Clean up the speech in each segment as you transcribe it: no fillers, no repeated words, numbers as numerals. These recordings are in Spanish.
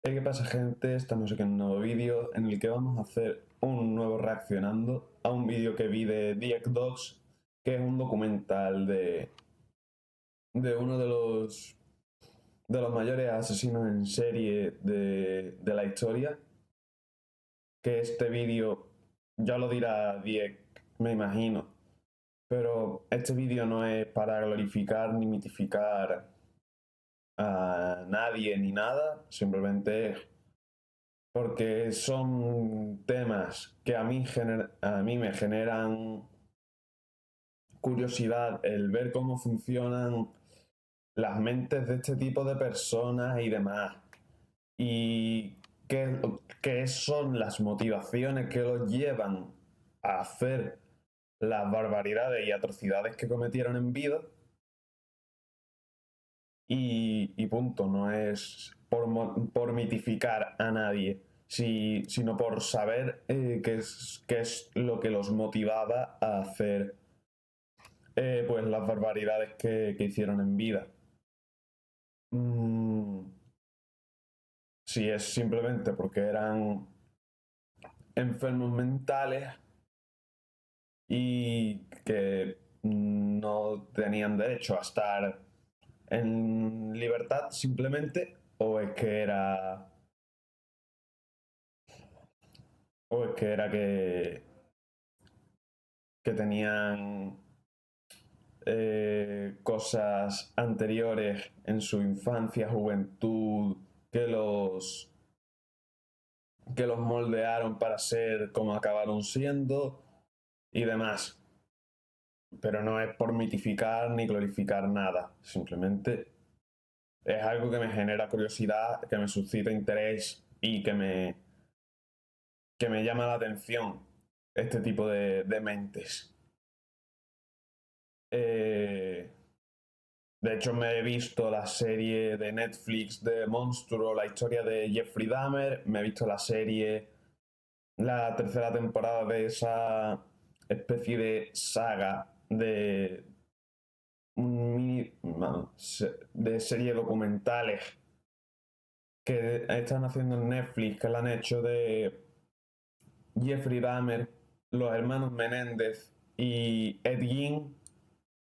¿Qué pasa, gente? Estamos aquí en un nuevo vídeo en el que vamos a hacer un nuevo reaccionando a un vídeo que vi de The Dogs, que es un documental de uno de los mayores asesinos en serie de la historia. Que este vídeo ya lo dirá Dieck, me imagino, pero este vídeo no es para glorificar ni mitificar a nadie ni nada, simplemente porque son temas que a mí me generan curiosidad el ver cómo funcionan las mentes de este tipo de personas y demás. Y qué son las motivaciones que los llevan a hacer las barbaridades y atrocidades que cometieron en vida. Y punto, no es por mitificar a nadie, sino por saber qué es lo que los motivaba a hacer pues las barbaridades que hicieron en vida. Mm, si es simplemente porque eran enfermos mentales y que no tenían derecho a estar en libertad simplemente, o es que tenían cosas anteriores en su infancia, juventud, que los, que los moldearon para ser como acabaron siendo y demás. Pero no es por mitificar ni glorificar nada, simplemente es algo que me genera curiosidad, que me suscita interés y que me llama la atención este tipo de mentes. Eh, De hecho, me he visto la serie de Netflix de Monstruo, la historia de Jeffrey Dahmer. Me he visto la tercera temporada de esa especie de saga de serie documentales que están haciendo en Netflix, que la han hecho de Jeffrey Dahmer, los hermanos Menéndez y Ed Gein.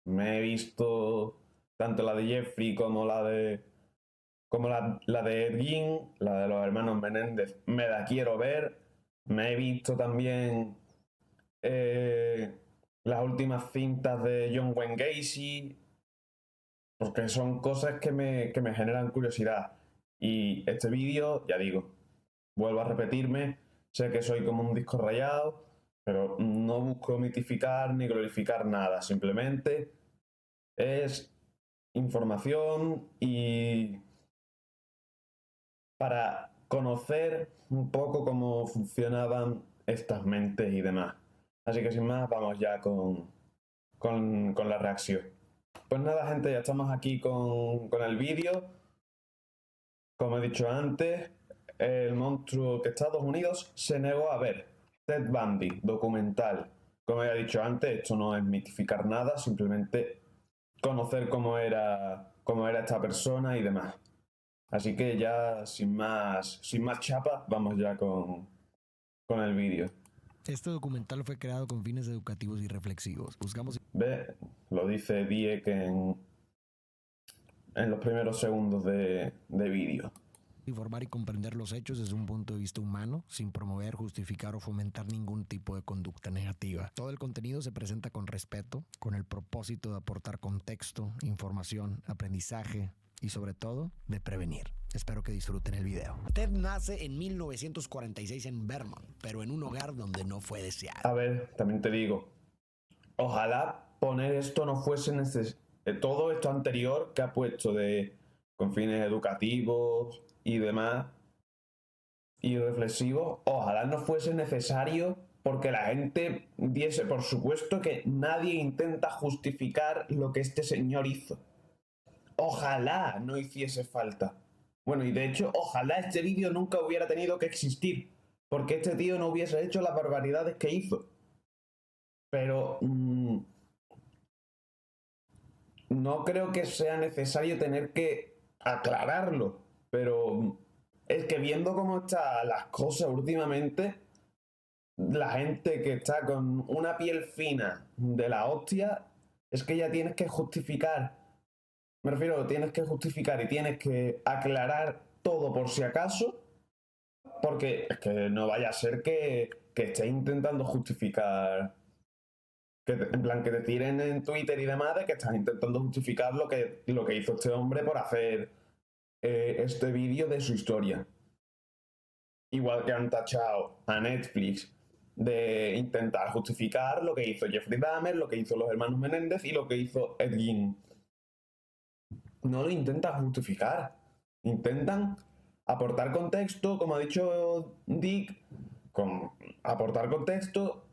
Me he visto tanto la de Jeffrey como la de Ed Gein, la de los hermanos Menéndez, me la quiero ver. Me he visto también eh, las últimas cintas de John Wayne Gacy, porque son cosas que me generan curiosidad. Y este vídeo, ya digo, vuelvo a repetirme, sé que soy como un disco rayado, pero no busco mitificar ni glorificar nada, simplemente es información y para conocer un poco cómo funcionaban estas mentes y demás. Así que sin más, vamos ya con la reacción. Pues nada, gente, ya estamos aquí con el vídeo. Como he dicho antes, el monstruo que Estados Unidos se negó a ver. Ted Bundy, documental. Como he dicho antes, esto no es mitificar nada, simplemente conocer cómo era esta persona y demás. Así que ya sin más chapa, vamos ya con el vídeo. Este documental fue creado con fines educativos y reflexivos. Buscamos Ve, lo dice Dieck en los primeros segundos de vídeo. informar y comprender los hechos desde un punto de vista humano, sin promover, justificar o fomentar ningún tipo de conducta negativa. Todo el contenido se presenta con respeto, con el propósito de aportar contexto, información, aprendizaje y sobre todo de prevenir. Espero que disfruten el video. Ted nace en 1946 en Vermont, pero en un hogar donde no fue deseado. A ver, también te digo, ojalá poner esto no fuese todo esto anterior que ha puesto con fines educativos y demás y reflexivos, ojalá no fuese necesario porque la gente diese por supuesto que nadie intenta justificar lo que este señor hizo. Ojalá no hiciese falta. Bueno, y de hecho, ojalá este vídeo nunca hubiera tenido que existir, porque este tío no hubiese hecho las barbaridades que hizo. Pero no creo que sea necesario tener que aclararlo, pero es que viendo cómo están las cosas últimamente, la gente que está con una piel fina de la hostia, es que ya tienes que justificar. Me refiero, tienes que justificar y tienes que aclarar todo por si acaso, porque es que no vaya a ser que estés intentando justificar, en plan que te tiren en Twitter y demás de que estás intentando justificar lo que hizo este hombre por hacer este vídeo de su historia. Igual que han tachado a Netflix de intentar justificar lo que hizo Jeffrey Dahmer, lo que hizo los hermanos Menéndez y lo que hizo Ed Gein. No lo intentan justificar, intentan aportar contexto, como ha dicho Dick, aportar contexto,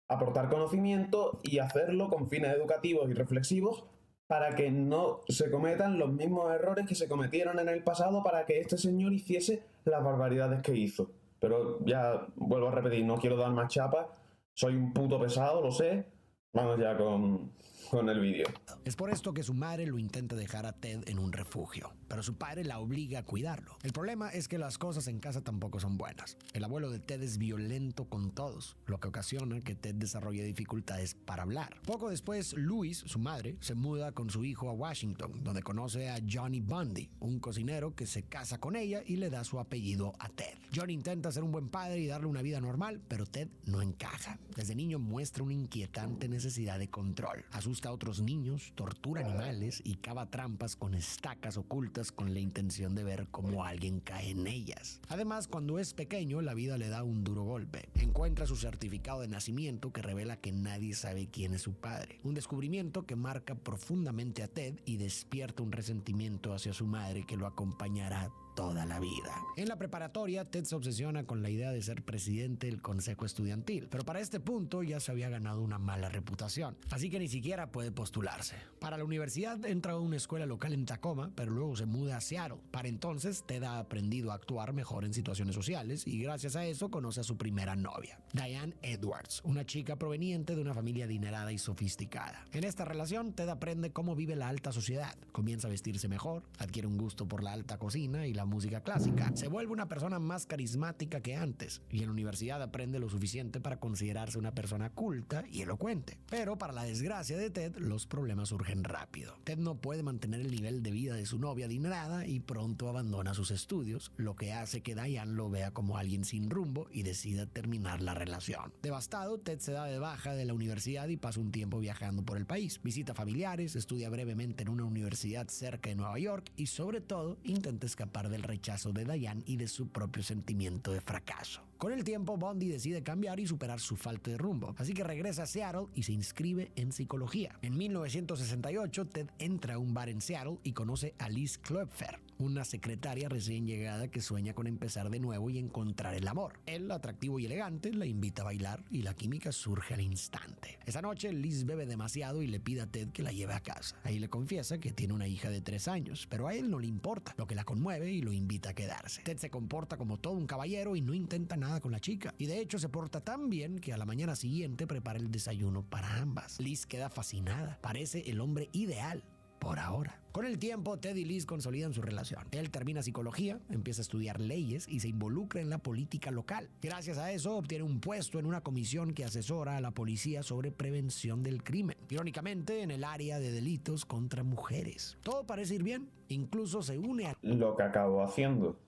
aportar conocimiento y hacerlo con fines educativos y reflexivos para que no se cometan los mismos errores que se cometieron en el pasado para que este señor hiciese las barbaridades que hizo. Pero ya vuelvo a repetir, no quiero dar más chapa, soy un puto pesado, lo sé. Vamos ya con el vídeo. Es por esto que su madre lo intenta dejar a Ted en un refugio, pero su padre la obliga a cuidarlo. El problema es que las cosas en casa tampoco son buenas. El abuelo de Ted es violento con todos, lo que ocasiona que Ted desarrolle dificultades para hablar. Poco después, Louise, su madre, se muda con su hijo a Washington, donde conoce a Johnny Bundy, un cocinero que se casa con ella y le da su apellido a Ted. Johnny intenta ser un buen padre y darle una vida normal, pero Ted no encaja. Desde niño muestra una inquietante necesidad de control. Asusta a otros niños, tortura animales y cava trampas con estacas ocultas con la intención de ver cómo alguien cae en ellas. Además, cuando es pequeño, la vida le da un duro golpe. Encuentra su certificado de nacimiento que revela que nadie sabe quién es su padre. Un descubrimiento que marca profundamente a Ted y despierta un resentimiento hacia su madre que lo acompañará toda la vida. En la preparatoria, Ted se obsesiona con la idea de ser presidente del consejo estudiantil, pero para este punto ya se había ganado una mala reputación, así que ni siquiera puede postularse. Para la universidad entra a una escuela local en Tacoma, pero luego se muda a Seattle. Para entonces, Ted ha aprendido a actuar mejor en situaciones sociales y gracias a eso conoce a su primera novia, Diane Edwards, una chica proveniente de una familia adinerada y sofisticada. En esta relación, Ted aprende cómo vive la alta sociedad, comienza a vestirse mejor, adquiere un gusto por la alta cocina y la música clásica, se vuelve una persona más carismática que antes y en la universidad aprende lo suficiente para considerarse una persona culta y elocuente. Pero para la desgracia de Ted, los problemas surgen rápido. Ted no puede mantener el nivel de vida de su novia adinerada y pronto abandona sus estudios, lo que hace que Diane lo vea como alguien sin rumbo y decida terminar la relación. Devastado, Ted se da de baja de la universidad y pasa un tiempo viajando por el país. Visita familiares, estudia brevemente en una universidad cerca de Nueva York y sobre todo intenta escapar del rechazo de Diane y de su propio sentimiento de fracaso. Con el tiempo, Bundy decide cambiar y superar su falta de rumbo, así que regresa a Seattle y se inscribe en psicología. En 1968, Ted entra a un bar en Seattle y conoce a Liz Klopfer, una secretaria recién llegada que sueña con empezar de nuevo y encontrar el amor. Él, atractivo y elegante, la invita a bailar y la química surge al instante. Esa noche, Liz bebe demasiado y le pide a Ted que la lleve a casa. Ahí le confiesa que tiene una hija de 3 años, pero a él no le importa, lo que la conmueve y lo invita a quedarse. Ted se comporta como todo un caballero y no intenta nada con la chica. Y de hecho se porta tan bien que a la mañana siguiente prepara el desayuno para ambas. Liz queda fascinada. Parece el hombre ideal. Por ahora. Con el tiempo, Ted y Liz consolidan su relación. Él termina psicología, empieza a estudiar leyes y se involucra en la política local. Gracias a eso, obtiene un puesto en una comisión que asesora a la policía sobre prevención del crimen. Irónicamente, en el área de delitos contra mujeres. Todo parece ir bien. Incluso se une a lo que acabó haciendo.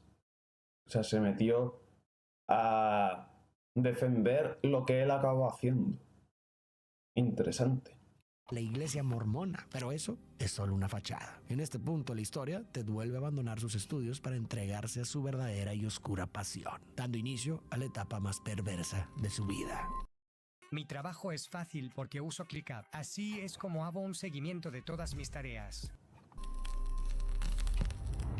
O sea, se metió a defender lo que él acabó haciendo. Interesante. la iglesia mormona, pero eso es solo una fachada. En este punto de la historia, Ted vuelve a abandonar sus estudios para entregarse a su verdadera y oscura pasión, dando inicio a la etapa más perversa de su vida. Mi trabajo es fácil porque uso ClickUp. Así es como hago un seguimiento de todas mis tareas.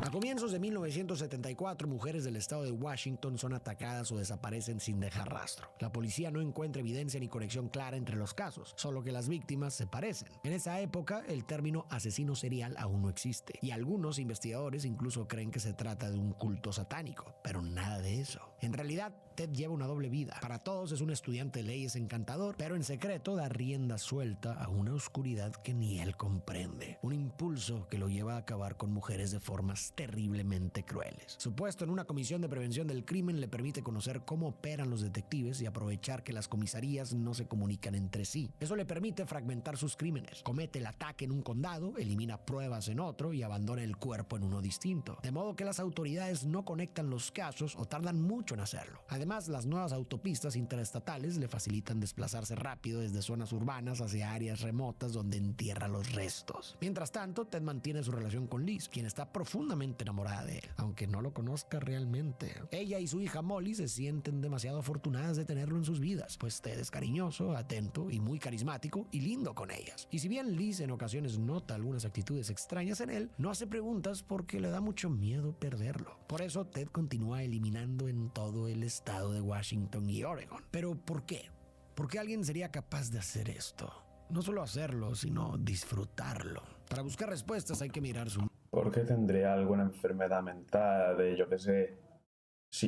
A comienzos de 1974, mujeres del estado de Washington son atacadas o desaparecen sin dejar rastro. La policía no encuentra evidencia ni conexión clara entre los casos, solo que las víctimas se parecen. En esa época, el término asesino serial aún no existe, y algunos investigadores incluso creen que se trata de un culto satánico, pero nada de eso. En realidad, Ted lleva una doble vida. Para todos es un estudiante de leyes encantador, pero en secreto da rienda suelta a una oscuridad que ni él comprende. Un impulso que lo lleva a acabar con mujeres de formas crímenes terriblemente crueles. Su puesto en una comisión de prevención del crimen le permite conocer cómo operan los detectives y aprovechar que las comisarías no se comunican entre sí. Eso le permite fragmentar sus crímenes. Comete el ataque en un condado, elimina pruebas en otro y abandona el cuerpo en uno distinto. De modo que las autoridades no conectan los casos o tardan mucho en hacerlo. Además, las nuevas autopistas interestatales le facilitan desplazarse rápido desde zonas urbanas hacia áreas remotas donde entierra los restos. Mientras tanto, Ted mantiene su relación con Liz, quien está profundamente enamorada de él, aunque no lo conozca realmente. Ella y su hija Molly se sienten demasiado afortunadas de tenerlo en sus vidas, pues Ted es cariñoso, atento y muy carismático y lindo con ellas. Y si bien Liz en ocasiones nota algunas actitudes extrañas en él, no hace preguntas porque le da mucho miedo perderlo. Por eso Ted continúa eliminando en todo el estado de Washington y Oregon. ¿Pero por qué? ¿Por qué alguien sería capaz de hacer esto? No solo hacerlo, sino disfrutarlo. Para buscar respuestas hay que mirar su... ¿Por qué tendría alguna enfermedad mental de, yo qué sé,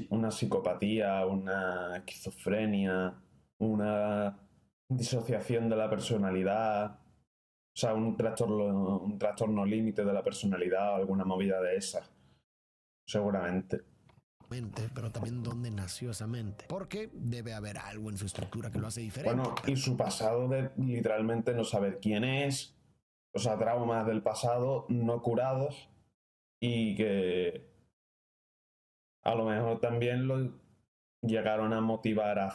una psicopatía, una esquizofrenia, una disociación de la personalidad? O sea, un trastorno límite de la personalidad o alguna movida de esas. Seguramente. mente, pero también dónde nació esa mente. Porque debe haber algo en su estructura que lo hace diferente. Bueno, y su pasado de literalmente no saber quién es, o sea, traumas del pasado no curados y que a lo mejor también lo llegaron a motivar a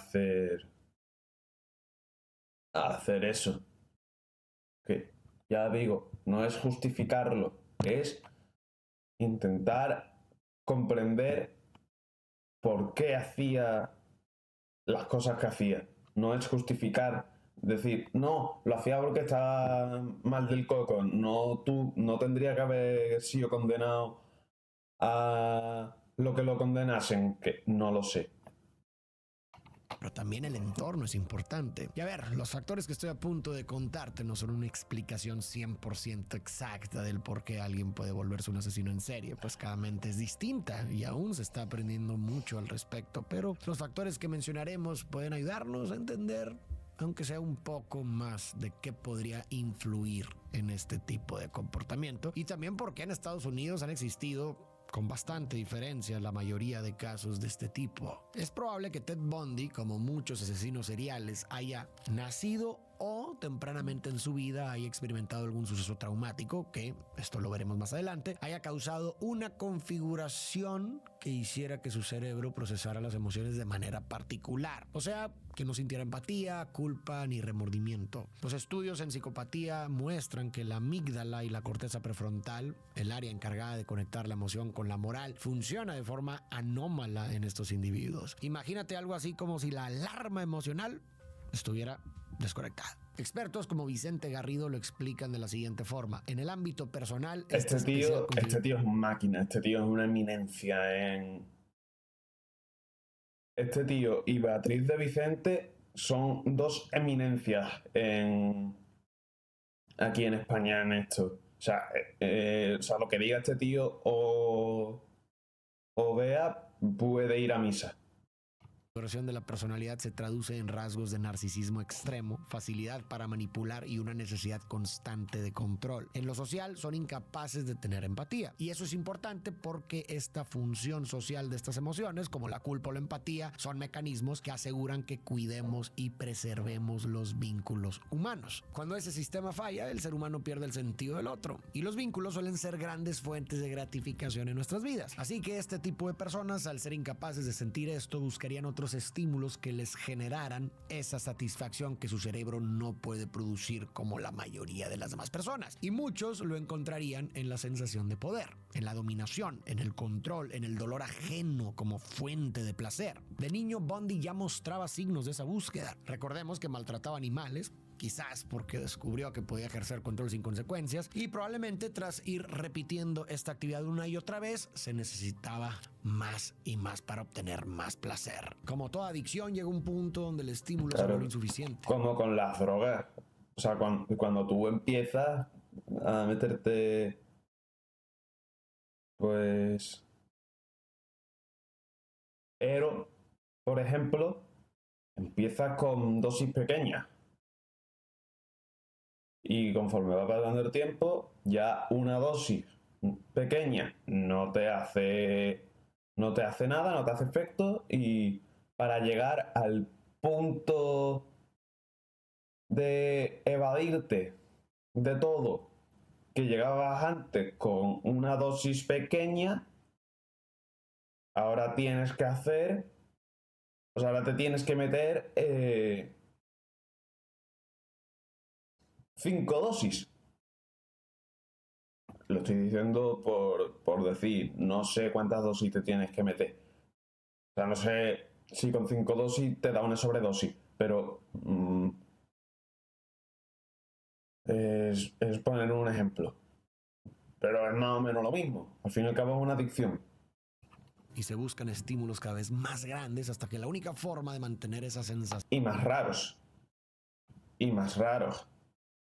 hacer eso. Que ya digo, no es justificarlo, es intentar comprender por qué hacía las cosas que hacía. No es justificar, decir, no, lo hacía porque estaba mal del coco. No, tú no tendría que haber sido condenado a lo que lo condenasen, que no lo sé. Pero también el entorno es importante. Y a ver, los factores que estoy a punto de contarte no son una explicación 100% exacta del por qué alguien puede volverse un asesino en serie, pues cada mente es distinta y aún se está aprendiendo mucho al respecto. Pero los factores que mencionaremos pueden ayudarnos a entender, aunque sea un poco más, de qué podría influir en este tipo de comportamiento y también por qué en Estados Unidos han existido con bastante diferencia la mayoría de casos de este tipo. Es probable que Ted Bundy, como muchos asesinos seriales, haya nacido o tempranamente en su vida haya experimentado algún suceso traumático que, esto lo veremos más adelante, haya causado una configuración que hiciera que su cerebro procesara las emociones de manera particular. O sea, que no sintiera empatía, culpa ni remordimiento. Los estudios en psicopatía muestran que la amígdala y la corteza prefrontal, el área encargada de conectar la emoción con la moral, funciona de forma anómala en estos individuos. Imagínate algo así como si la alarma emocional estuviera desconectada. Expertos como Vicente Garrido lo explican de la siguiente forma. En el ámbito personal, Este tío es una máquina, este tío es una eminencia en... Este tío y Beatriz de Vicente son dos eminencias aquí en España en esto. O sea, lo que diga este tío o Bea puede ir a misa. La versión de la personalidad se traduce en rasgos de narcisismo extremo, facilidad para manipular y una necesidad constante de control. En lo social son incapaces de tener empatía y eso es importante porque esta función social de estas emociones, como la culpa o la empatía, son mecanismos que aseguran que cuidemos y preservemos los vínculos humanos. Cuando ese sistema falla, el ser humano pierde el sentido del otro y los vínculos suelen ser grandes fuentes de gratificación en nuestras vidas. Así que este tipo de personas, al ser incapaces de sentir esto, buscarían otros estímulos que les generaran esa satisfacción que su cerebro no puede producir como la mayoría de las demás personas. Y muchos lo encontrarían en la sensación de poder, en la dominación, en el control, en el dolor ajeno como fuente de placer. De niño, Bundy ya mostraba signos de esa búsqueda. Recordemos que maltrataba animales, quizás porque descubrió que podía ejercer control sin consecuencias y probablemente tras ir repitiendo esta actividad una y otra vez se necesitaba más y más para obtener más placer. Como toda adicción llega un punto donde el estímulo se vuelve insuficiente. Como con las drogas. O sea, cuando tú empiezas a meterte pues pero, por ejemplo, empiezas con dosis pequeñas. Y conforme va pasando el tiempo, ya una dosis pequeña no te hace nada, no te hace efecto, y para llegar al punto de evadirte de todo que llegabas antes con una dosis pequeña, ahora tienes que hacer, o sea, ahora te tienes que meter 5 dosis. Lo estoy diciendo por decir, no sé cuántas dosis te tienes que meter. O sea, no sé si con 5 dosis te da una sobredosis, pero es poner un ejemplo. Pero es más o menos lo mismo. Al fin y al cabo es una adicción. Y se buscan estímulos cada vez más grandes hasta que la única forma de mantener esa sensación Y más raros. Y más raros.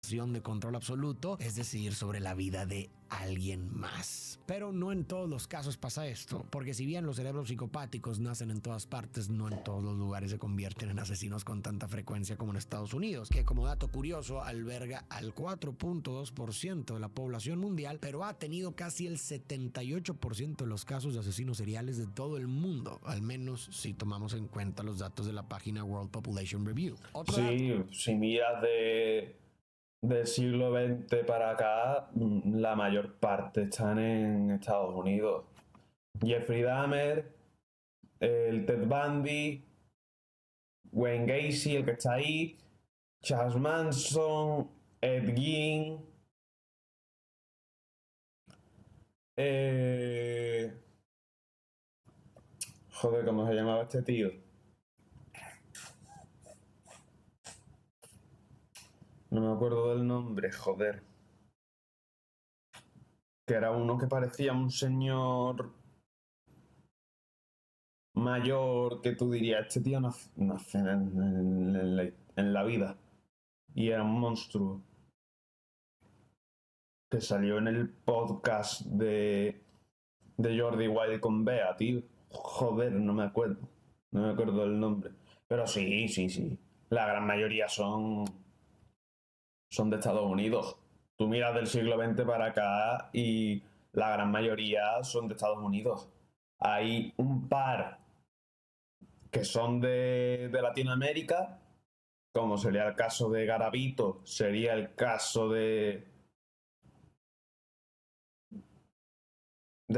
de control absoluto es decidir sobre la vida de alguien más. Pero no en todos los casos pasa esto, porque si bien los cerebros psicopáticos nacen en todas partes, no en todos los lugares se convierten en asesinos con tanta frecuencia como en Estados Unidos, que como dato curioso alberga al 4.2% de la población mundial, pero ha tenido casi el 78% de los casos de asesinos seriales de todo el mundo, al menos si tomamos en cuenta los datos de la página World Population Review. Sí, si miras del siglo XX para acá, la mayor parte están en Estados Unidos. Jeffrey Dahmer, el Ted Bundy, Wayne Gacy, el que está ahí, Charles Manson, Ed Gein, joder, ¿cómo se llamaba este tío? No me acuerdo del nombre, joder. Que era uno que parecía un señor mayor que tú dirías, este tío no hace en la vida. Y era un monstruo. Que salió en el podcast de Jordi Wild con Bea, tío. Joder, no me acuerdo. No me acuerdo del nombre. Pero sí, sí, sí. La gran mayoría son de Estados Unidos. Tú miras del siglo XX para acá y la gran mayoría son de Estados Unidos. Hay un par que son de Latinoamérica, como sería el caso de Garavito, sería el caso de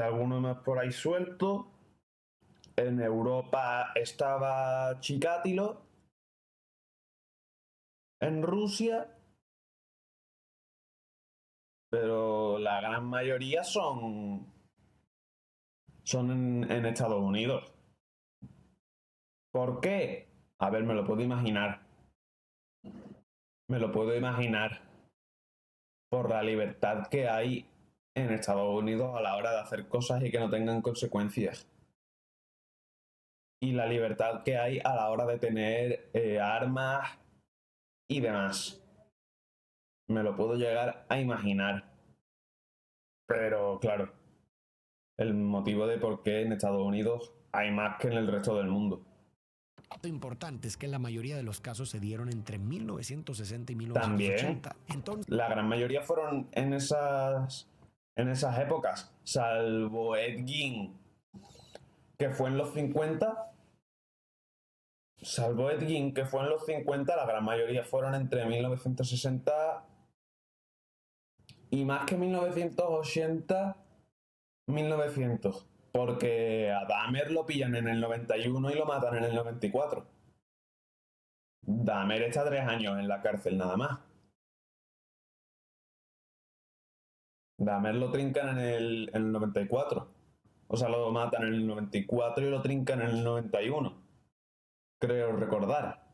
alguno más por ahí suelto. En Europa estaba Chikatilo. En Rusia. Pero la gran mayoría son en Estados Unidos. ¿Por qué? A ver, me lo puedo imaginar. Me lo puedo imaginar por la libertad que hay en Estados Unidos a la hora de hacer cosas y que no tengan consecuencias. Y la libertad que hay a la hora de tener armas y demás. Me lo puedo llegar a imaginar. Pero claro, el motivo de por qué en Estados Unidos hay más que en el resto del mundo. Lo importante es que la mayoría de los casos se dieron entre 1960 y 1980. También, Entonces, la gran mayoría fueron en esas épocas, salvo Ed Gein, que fue en los 50. Salvo Ed Gein, que fue en los 50, la gran mayoría fueron entre 1960 y más que 1980, 1900. Porque a Dahmer lo pillan en el 91 y lo matan en el 94. Dahmer está 3 años en la cárcel nada más. Dahmer lo trincan en el 94. O sea, lo matan en el 94 y lo trincan en el 91. Creo recordar.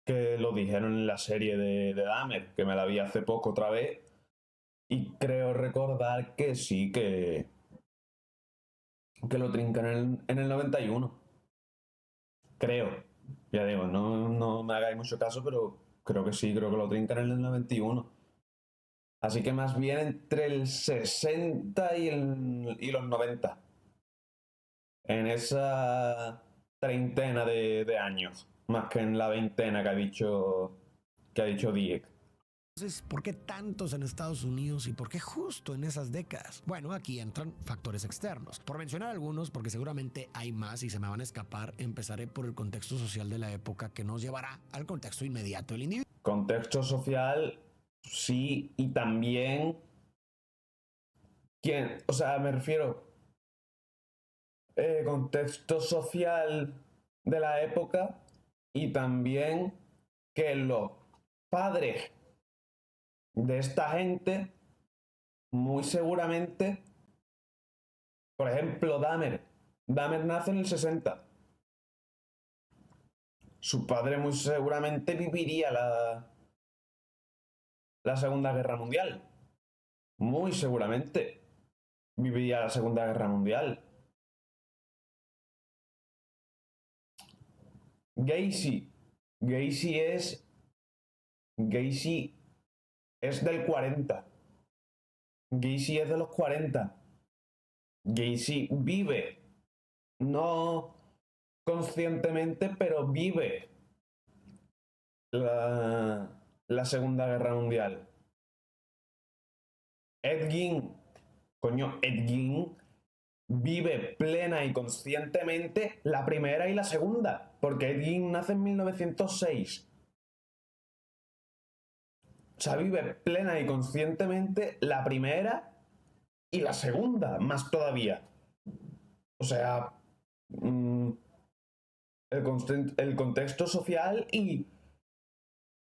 Que lo dijeron en la serie de Dahmer, que me la vi hace poco otra vez. Y creo recordar que sí, que lo trincan en el 91. Creo. Ya digo, no me hagáis mucho caso, pero creo que sí, creo que lo trincan en el 91. Así que más bien entre el 60 y los 90. En esa treintena de años. Más que en la veintena que ha dicho Diek. Entonces, ¿por qué tantos en Estados Unidos y por qué justo en esas décadas? Bueno, aquí entran factores externos. Por mencionar algunos, porque seguramente hay más y se me van a escapar, empezaré por el contexto social de la época que nos llevará al contexto inmediato del individuo. Contexto social, sí, y también... ¿Quién? O sea, me refiero... contexto social de la época y también que los padres de esta gente, muy seguramente, por ejemplo, Dahmer nace en el 60. Su padre muy seguramente viviría la Segunda Guerra Mundial. Muy seguramente viviría la Segunda Guerra Mundial. Gacy. Gacy es del 40. Gacy es de los 40. Gacy vive, no conscientemente, pero vive la Segunda Guerra Mundial. Ed Gein vive plena y conscientemente la primera y la segunda, porque Ed Gein nace en 1906. O sea, vive plena y conscientemente la primera y la segunda, más todavía. O sea, el contexto social y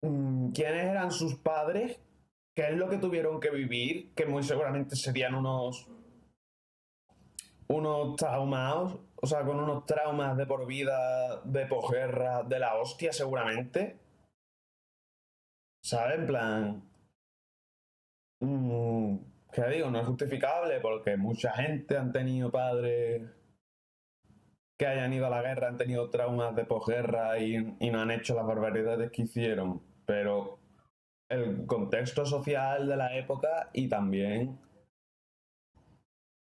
quiénes eran sus padres, qué es lo que tuvieron que vivir, que muy seguramente serían unos traumados, o sea, con unos traumas de por vida, de posguerra, de la hostia seguramente. ¿Sabes? En plan... ¿qué digo? No es justificable porque mucha gente han tenido padres que hayan ido a la guerra, han tenido traumas de posguerra y no han hecho las barbaridades que hicieron. Pero el contexto social de la época y también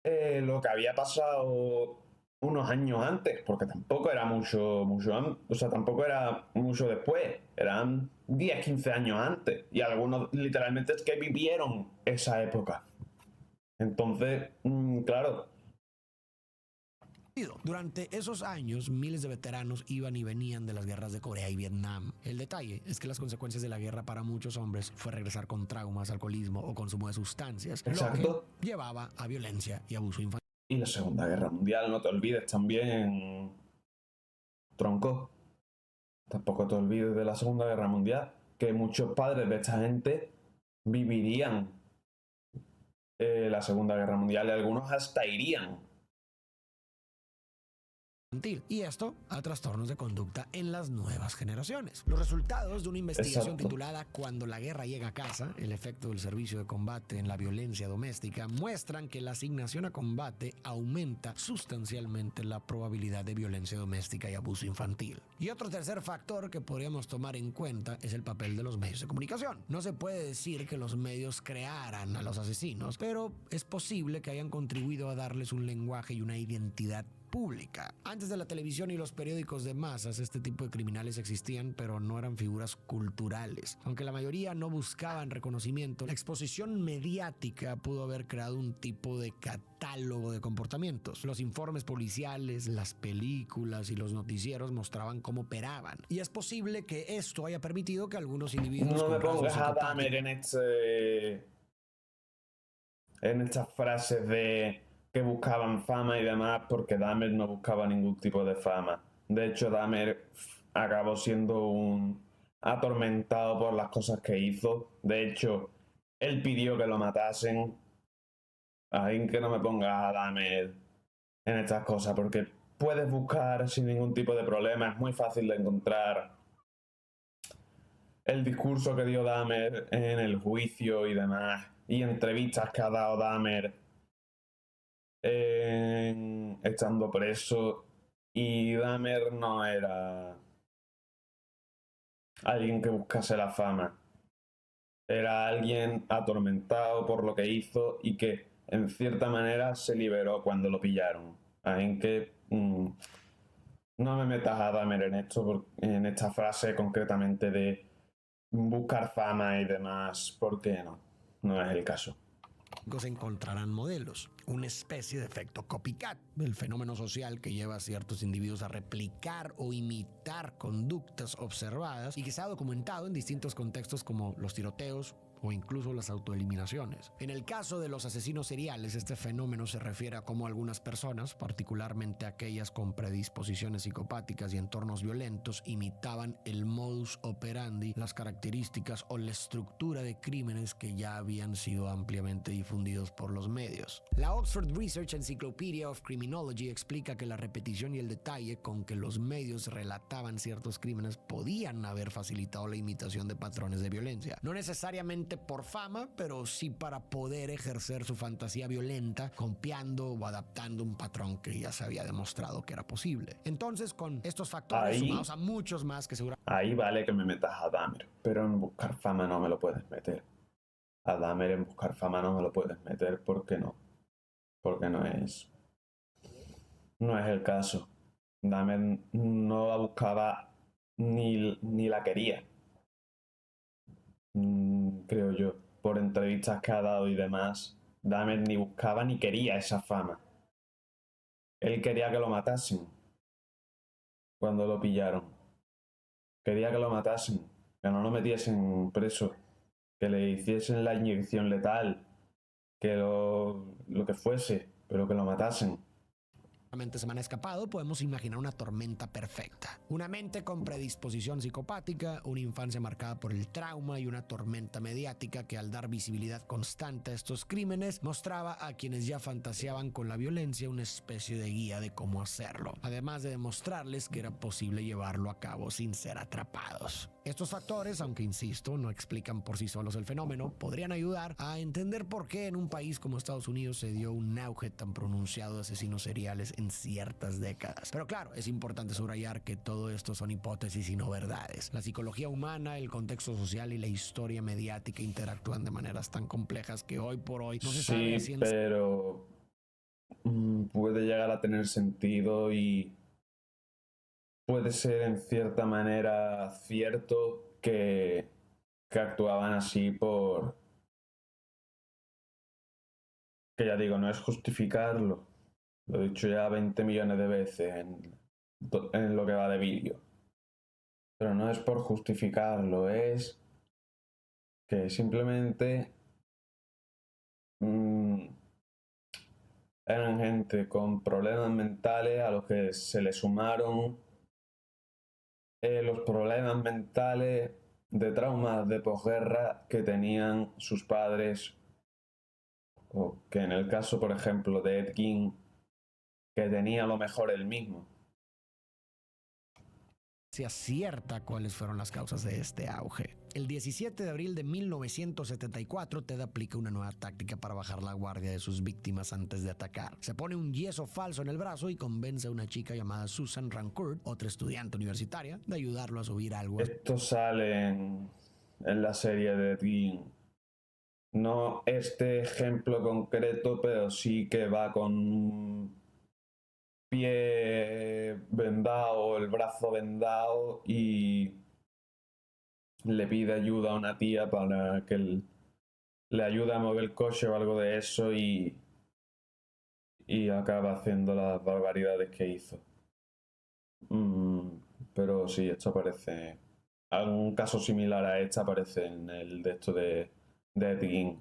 lo que había pasado unos años antes, porque tampoco era o sea, tampoco era mucho después, eran 10, 15 años antes, y algunos literalmente es que vivieron esa época. Entonces, claro. Durante esos años, miles de veteranos iban y venían de las guerras de Corea y Vietnam. El detalle es que las consecuencias de la guerra para muchos hombres fue regresar con traumas, alcoholismo o consumo de sustancias, Exacto. Lo que llevaba a violencia y abuso infantil. Y la Segunda Guerra Mundial, no te olvides también, tronco. Tampoco te olvides de la Segunda Guerra Mundial, que muchos padres de esta gente vivirían la Segunda Guerra Mundial y algunos hasta irían. Y esto a trastornos de conducta en las nuevas generaciones. Los resultados de una investigación titulada Cuando la guerra llega a casa, el efecto del servicio de combate en la violencia doméstica, muestran que la asignación a combate aumenta sustancialmente la probabilidad de violencia doméstica y abuso infantil. Y otro tercer factor que podríamos tomar en cuenta es el papel de los medios de comunicación. No se puede decir que los medios crearan a los asesinos, pero es posible que hayan contribuido a darles un lenguaje y una identidad pública. Antes de la televisión y los periódicos de masas, este tipo de criminales existían, pero no eran figuras culturales. Aunque la mayoría no buscaban reconocimiento, la exposición mediática pudo haber creado un tipo de catálogo de comportamientos. Los informes policiales, las películas y los noticieros mostraban cómo operaban. Y es posible que esto haya permitido que algunos individuos... No me pongas a Dahmer en estas frases de que buscaban fama y demás, porque Dahmer no buscaba ningún tipo de fama. De hecho, Dahmer acabó siendo un atormentado por las cosas que hizo. De hecho, él pidió que lo matasen. Ahí que no me pongas a Dahmer en estas cosas, porque puedes buscar sin ningún tipo de problema. Es muy fácil de encontrar el discurso que dio Dahmer en el juicio y demás, y entrevistas que ha dado Dahmer estando preso, y Dahmer no era alguien que buscase la fama, era alguien atormentado por lo que hizo y que en cierta manera se liberó cuando lo pillaron. Así que no me metas a Dahmer en esto, en esta frase concretamente de buscar fama y demás, ¿por qué no? No es el caso. Encontrarán modelos, una especie de efecto copycat, el fenómeno social que lleva a ciertos individuos a replicar o imitar conductas observadas y que se ha documentado en distintos contextos como los tiroteos o incluso las autoeliminaciones. En el caso de los asesinos seriales, este fenómeno se refiere a cómo algunas personas, particularmente aquellas con predisposiciones psicopáticas y entornos violentos, imitaban el modus operandi, las características o la estructura de crímenes que ya habían sido ampliamente difundidos por los medios. La Oxford Research Encyclopedia of Criminology explica que la repetición y el detalle con que los medios relataban ciertos crímenes podían haber facilitado la imitación de patrones de violencia. No necesariamente por fama, pero sí para poder ejercer su fantasía violenta, copiando o adaptando un patrón que ya se había demostrado que era posible. Entonces, con estos factores sumados a muchos más que seguramente... Ahí vale que me metas a Dahmer, pero en buscar fama no me lo puedes meter. A Dahmer en buscar fama no me lo puedes meter, ¿por qué no? Porque no es el caso. Dahmer no la buscaba ni la quería. Creo yo, por entrevistas que ha dado y demás, Dahmer ni buscaba ni quería esa fama. Él quería que lo matasen cuando lo pillaron. Quería que lo matasen, que no lo metiesen preso, que le hiciesen la inyección letal, que lo que fuese, pero que lo matasen. Se me han escapado, podemos imaginar una tormenta perfecta. Una mente con predisposición psicopática, una infancia marcada por el trauma y una tormenta mediática que al dar visibilidad constante a estos crímenes mostraba a quienes ya fantaseaban con la violencia una especie de guía de cómo hacerlo, además de demostrarles que era posible llevarlo a cabo sin ser atrapados. Estos factores, aunque insisto, no explican por sí solos el fenómeno, podrían ayudar a entender por qué en un país como Estados Unidos se dio un auge tan pronunciado de asesinos seriales en ciertas décadas. Pero claro, es importante subrayar que todo esto son hipótesis y no verdades. La psicología humana, el contexto social y la historia mediática interactúan de maneras tan complejas que hoy por hoy no se sabe Sí, pero puede llegar a tener sentido y puede ser en cierta manera cierto que actuaban así por... Que ya digo, no es justificarlo. Lo he dicho ya 20 millones de veces en lo que va de vídeo. Pero no es por justificarlo, es que simplemente eran gente con problemas mentales a los que se le sumaron los problemas mentales de traumas de posguerra que tenían sus padres, o que en el caso, por ejemplo, de Ed Gein, que tenía a lo mejor él mismo. Se acierta cuáles fueron las causas de este auge. El 17 de abril de 1974, Ted aplica una nueva táctica para bajar la guardia de sus víctimas antes de atacar. Se pone un yeso falso en el brazo y convence a una chica llamada Susan Rancourt, otra estudiante universitaria, de ayudarlo a subir algo. Esto sale en la serie de Ed Gein. No este ejemplo concreto, pero sí que va con pie vendado, el brazo vendado y le pide ayuda a una tía para que le ayude a mover el coche o algo de eso y acaba haciendo las barbaridades que hizo. Pero sí, esto aparece... Algún caso similar a este aparece en el de esto de Ed Gein.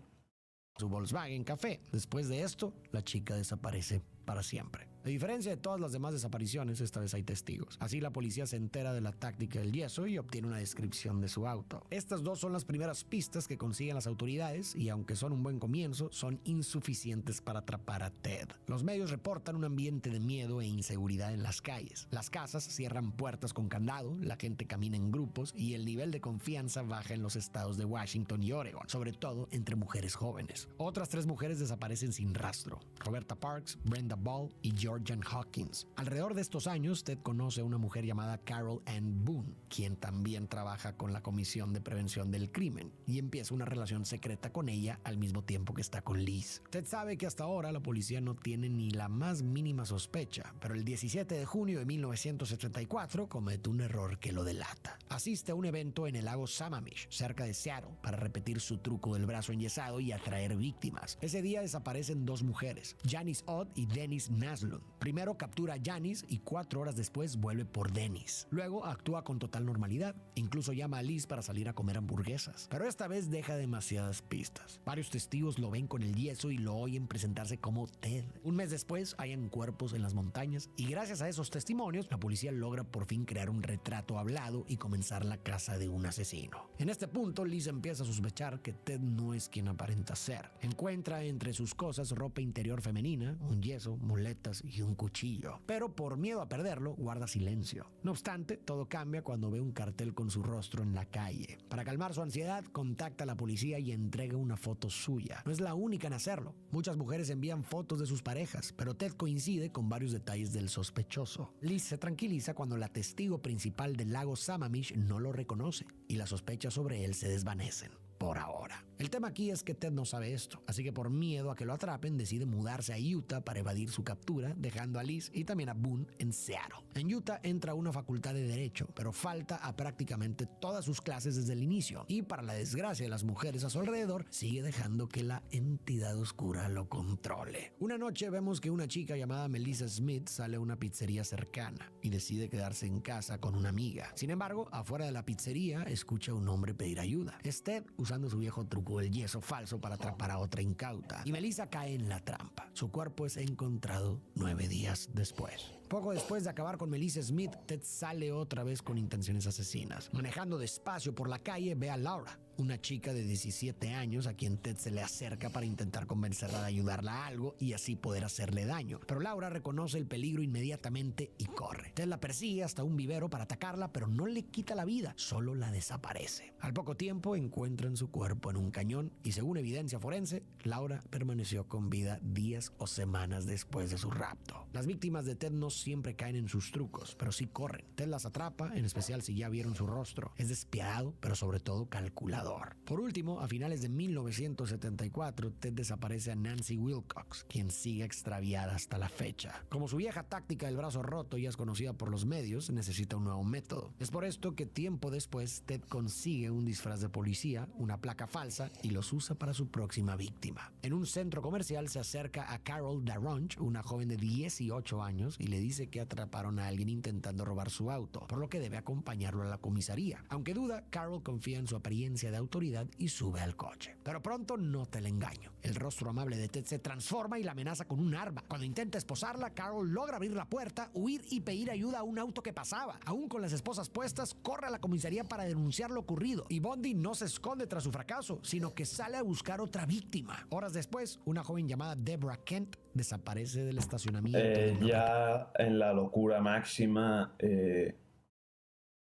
Su Volkswagen Café. Después de esto, la chica desaparece para siempre. A diferencia de todas las demás desapariciones, esta vez hay testigos. Así la policía se entera de la táctica del yeso y obtiene una descripción de su auto. Estas dos son las primeras pistas que consiguen las autoridades y aunque son un buen comienzo, son insuficientes para atrapar a Ted. Los medios reportan un ambiente de miedo e inseguridad en las calles. Las casas cierran puertas con candado, la gente camina en grupos y el nivel de confianza baja en los estados de Washington y Oregon, sobre todo entre mujeres jóvenes. Otras 3 mujeres desaparecen sin rastro: Roberta Parks, Brenda Ball y Joy Georgian Hawkins. Alrededor de estos años, Ted conoce a una mujer llamada Carol Ann Boone, quien también trabaja con la Comisión de Prevención del Crimen, y empieza una relación secreta con ella al mismo tiempo que está con Liz. Ted sabe que hasta ahora la policía no tiene ni la más mínima sospecha, pero el 17 de junio de 1974 comete un error que lo delata. Asiste a un evento en el lago Sammamish, cerca de Seattle, para repetir su truco del brazo enyesado y atraer víctimas. Ese día desaparecen dos mujeres, Janice Ott y Dennis Naslund. Primero captura a Janice y 4 horas después vuelve por Dennis. Luego actúa con total normalidad, incluso llama a Liz para salir a comer hamburguesas. Pero esta vez deja demasiadas pistas. Varios testigos lo ven con el yeso y lo oyen presentarse como Ted. Un mes después hallan cuerpos en las montañas y gracias a esos testimonios la policía logra por fin crear un retrato hablado y comenzar la caza de un asesino. En este punto Liz empieza a sospechar que Ted no es quien aparenta ser. Encuentra entre sus cosas ropa interior femenina, un yeso, muletas y un cuchillo. Pero por miedo a perderlo, guarda silencio. No obstante, todo cambia cuando ve un cartel con su rostro en la calle. Para calmar su ansiedad, contacta a la policía y entrega una foto suya. No es la única en hacerlo. Muchas mujeres envían fotos de sus parejas, pero Ted coincide con varios detalles del sospechoso. Liz se tranquiliza cuando la testigo principal del lago Sammamish no lo reconoce y las sospechas sobre él se desvanecen. Por ahora. El tema aquí es que Ted no sabe esto, así que por miedo a que lo atrapen decide mudarse a Utah para evadir su captura, dejando a Liz y también a Boone en Seattle. En Utah entra a una facultad de Derecho, pero falta a prácticamente todas sus clases desde el inicio y para la desgracia de las mujeres a su alrededor sigue dejando que la entidad oscura lo controle. Una noche vemos que una chica llamada Melissa Smith sale a una pizzería cercana y decide quedarse en casa con una amiga. Sin embargo, afuera de la pizzería escucha a un hombre pedir ayuda. Es Ted usando su viejo truco del yeso falso para atrapar a otra incauta. Y Melissa cae en la trampa. Su cuerpo es encontrado 9 días después. Poco después de acabar con Melissa Smith, Ted sale otra vez con intenciones asesinas. Manejando despacio por la calle, ve a Laura, una chica de 17 años a quien Ted se le acerca para intentar convencerla de ayudarla a algo y así poder hacerle daño. Pero Laura reconoce el peligro inmediatamente y corre. Ted la persigue hasta un vivero para atacarla, pero no le quita la vida, solo la desaparece. Al poco tiempo encuentran su cuerpo en un cañón y según evidencia forense, Laura permaneció con vida días o semanas después de su rapto. Las víctimas de Ted no siempre caen en sus trucos, pero sí corren. Ted las atrapa, en especial si ya vieron su rostro. Es despiadado, pero sobre todo calculador. Por último, a finales de 1974, Ted desaparece a Nancy Wilcox, quien sigue extraviada hasta la fecha. Como su vieja táctica del brazo roto ya es conocida por los medios, necesita un nuevo método. Es por esto que tiempo después, Ted consigue un disfraz de policía, una placa falsa y los usa para su próxima víctima. En un centro comercial se acerca a Carol Darronch, una joven de 18 años, y le dice que atraparon a alguien intentando robar su auto, por lo que debe acompañarlo a la comisaría. Aunque duda, Carol confía en su apariencia de autoridad y sube al coche. Pero pronto nota el engaño. El rostro amable de Ted se transforma y la amenaza con un arma. Cuando intenta esposarla, Carol logra abrir la puerta, huir y pedir ayuda a un auto que pasaba. Aún con las esposas puestas, corre a la comisaría para denunciar lo ocurrido. Y Bundy no se esconde tras su fracaso, sino que sale a buscar otra víctima. Horas después, una joven llamada Deborah Kent desaparece del estacionamiento. Ya en la locura máxima de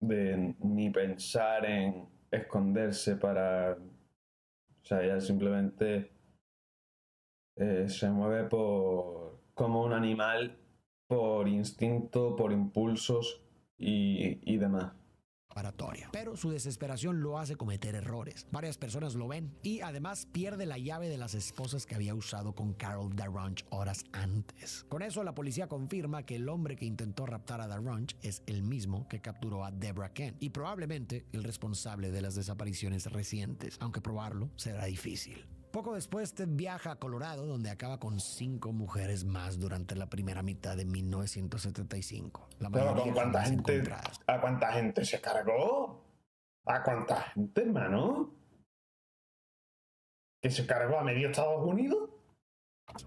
ni pensar en esconderse para... O sea, ella simplemente se mueve como un animal, por instinto, por impulsos y demás. Pero su desesperación lo hace cometer errores. Varias personas lo ven y además pierde la llave de las esposas que había usado con Carol Darronch horas antes. Con eso la policía confirma que el hombre que intentó raptar a Darronch es el mismo que capturó a Deborah Kent y probablemente el responsable de las desapariciones recientes, aunque probarlo será difícil. Poco después, Ted viaja a Colorado, donde acaba con 5 mujeres más durante la primera mitad de 1975. Pero ¿con cuánta gente? ¿A cuánta gente se cargó? ¿A cuánta gente, hermano? ¿Que se cargó a medio Estados Unidos?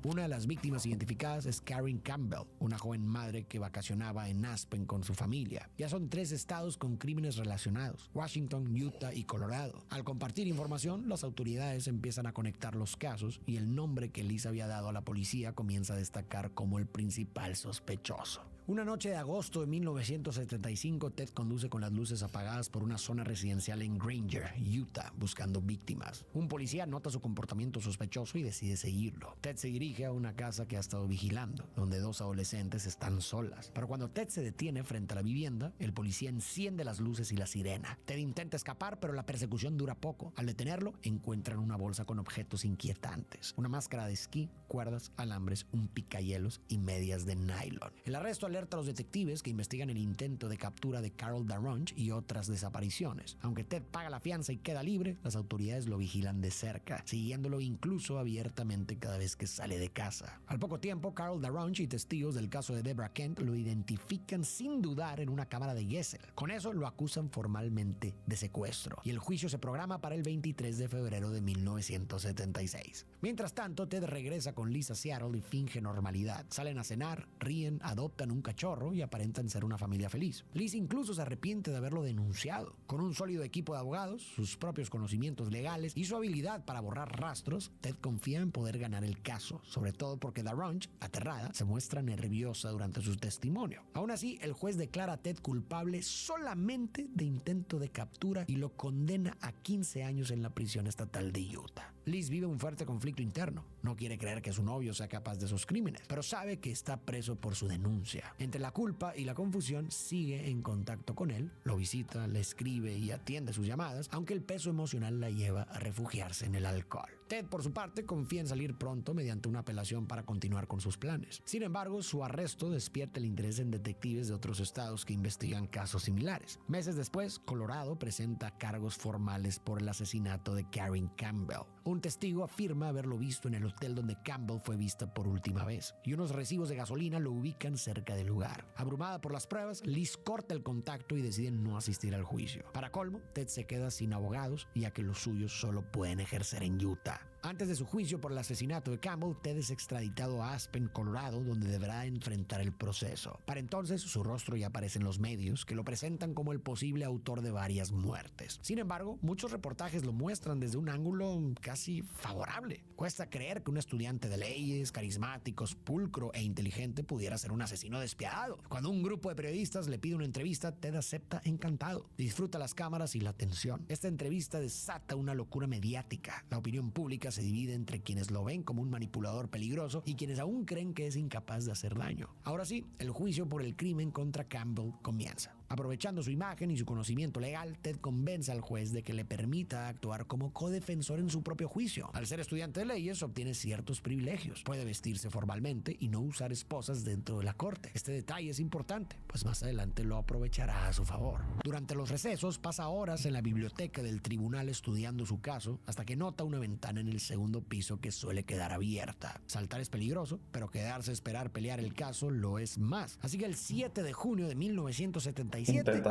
Una de las víctimas identificadas es Karen Campbell, una joven madre que vacacionaba en Aspen con su familia. Ya son 3 estados con crímenes relacionados: Washington, Utah y Colorado. Al compartir información, las autoridades empiezan a conectar los casos y el nombre que Liz había dado a la policía comienza a destacar como el principal sospechoso. Una noche de agosto de 1975, Ted conduce con las luces apagadas por una zona residencial en Granger, Utah, buscando víctimas. Un policía nota su comportamiento sospechoso y decide seguirlo. Ted se dirige a una casa que ha estado vigilando, donde dos adolescentes están solas. Pero cuando Ted se detiene frente a la vivienda, el policía enciende las luces y la sirena. Ted intenta escapar, pero la persecución dura poco. Al detenerlo, encuentran una bolsa con objetos inquietantes: una máscara de esquí, cuerdas, alambres, un picahielos y medias de nylon. El arresto alerta a los detectives que investigan el intento de captura de Carol Darunch y otras desapariciones. Aunque Ted paga la fianza y queda libre, las autoridades lo vigilan de cerca, siguiéndolo incluso abiertamente cada vez que sale de casa. Al poco tiempo, Carol Darunch y testigos del caso de Deborah Kent lo identifican sin dudar en una cámara de Gesell. Con eso lo acusan formalmente de secuestro y el juicio se programa para el 23 de febrero de 1976. Mientras tanto, Ted regresa con Liz a Seattle y finge normalidad. Salen a cenar, ríen, adoptan un cachorro y aparentan ser una familia feliz. Liz incluso se arrepiente de haberlo denunciado. Con un sólido equipo de abogados, sus propios conocimientos legales y su habilidad para borrar rastros, Ted confía en poder ganar el caso, sobre todo porque Darunch, aterrada, se muestra nerviosa durante su testimonio. Aún así, el juez declara a Ted culpable solamente de intento de captura y lo condena a 15 años en la prisión estatal de Utah. Liz vive un fuerte conflicto interno. No quiere creer que su novio sea capaz de esos crímenes, pero sabe que está preso por su denuncia. Entre la culpa y la confusión, sigue en contacto con él, lo visita, le escribe y atiende sus llamadas, aunque el peso emocional la lleva a refugiarse en el alcohol. Ted, por su parte, confía en salir pronto mediante una apelación para continuar con sus planes. Sin embargo, su arresto despierta el interés en detectives de otros estados que investigan casos similares. Meses después, Colorado presenta cargos formales por el asesinato de Karen Campbell. Un testigo afirma haberlo visto en el hotel donde Campbell fue vista por última vez, y unos recibos de gasolina lo ubican cerca del lugar. Abrumada por las pruebas, Liz corta el contacto y decide no asistir al juicio. Para colmo, Ted se queda sin abogados, ya que los suyos solo pueden ejercer en Utah. Antes de su juicio por el asesinato de Campbell, Ted es extraditado a Aspen, Colorado, donde deberá enfrentar el proceso. Para entonces, su rostro ya aparece en los medios, que lo presentan como el posible autor de varias muertes. Sin embargo, muchos reportajes lo muestran desde un ángulo casi favorable. Cuesta creer que un estudiante de leyes, carismático, pulcro e inteligente pudiera ser un asesino despiadado. Cuando un grupo de periodistas le pide una entrevista, Ted acepta encantado. Disfruta las cámaras y la atención. Esta entrevista desata una locura mediática. La opinión pública se divide entre quienes lo ven como un manipulador peligroso y quienes aún creen que es incapaz de hacer daño. Ahora sí, el juicio por el crimen contra Campbell comienza. Aprovechando su imagen y su conocimiento legal, Ted convence al juez de que le permita actuar como codefensor en su propio juicio. Al ser estudiante de leyes, obtiene ciertos privilegios. Puede vestirse formalmente y no usar esposas dentro de la corte. Este detalle es importante, pues más adelante lo aprovechará a su favor. Durante los recesos, pasa horas en la biblioteca del tribunal estudiando su caso, hasta que nota una ventana en el segundo piso que suele quedar abierta. Saltar es peligroso, pero quedarse a esperar pelear el caso lo es más. Así que el 7 de junio de 1977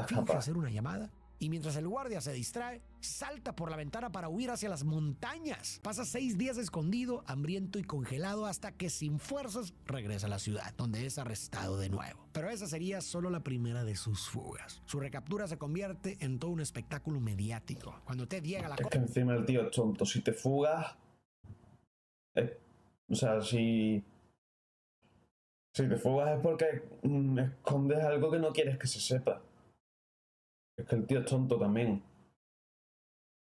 finge hacer una llamada y mientras el guardia se distrae, salta por la ventana para huir hacia las montañas. Pasa 6 días escondido, hambriento y congelado hasta que sin fuerzas regresa a la ciudad, donde es arrestado de nuevo. Pero esa sería solo la primera de sus fugas. Su recaptura se convierte en todo un espectáculo mediático. Cuando Ted llega a la Es que encima el tío es tonto. Si te fugas... o sea, si te fugas es porque escondes algo que no quieres que se sepa. Es que el tío es tonto también.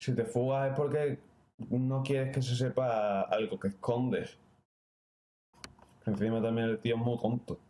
Si te fugas es porque no quieres que se sepa algo que escondes. Encima también el tío es muy tonto.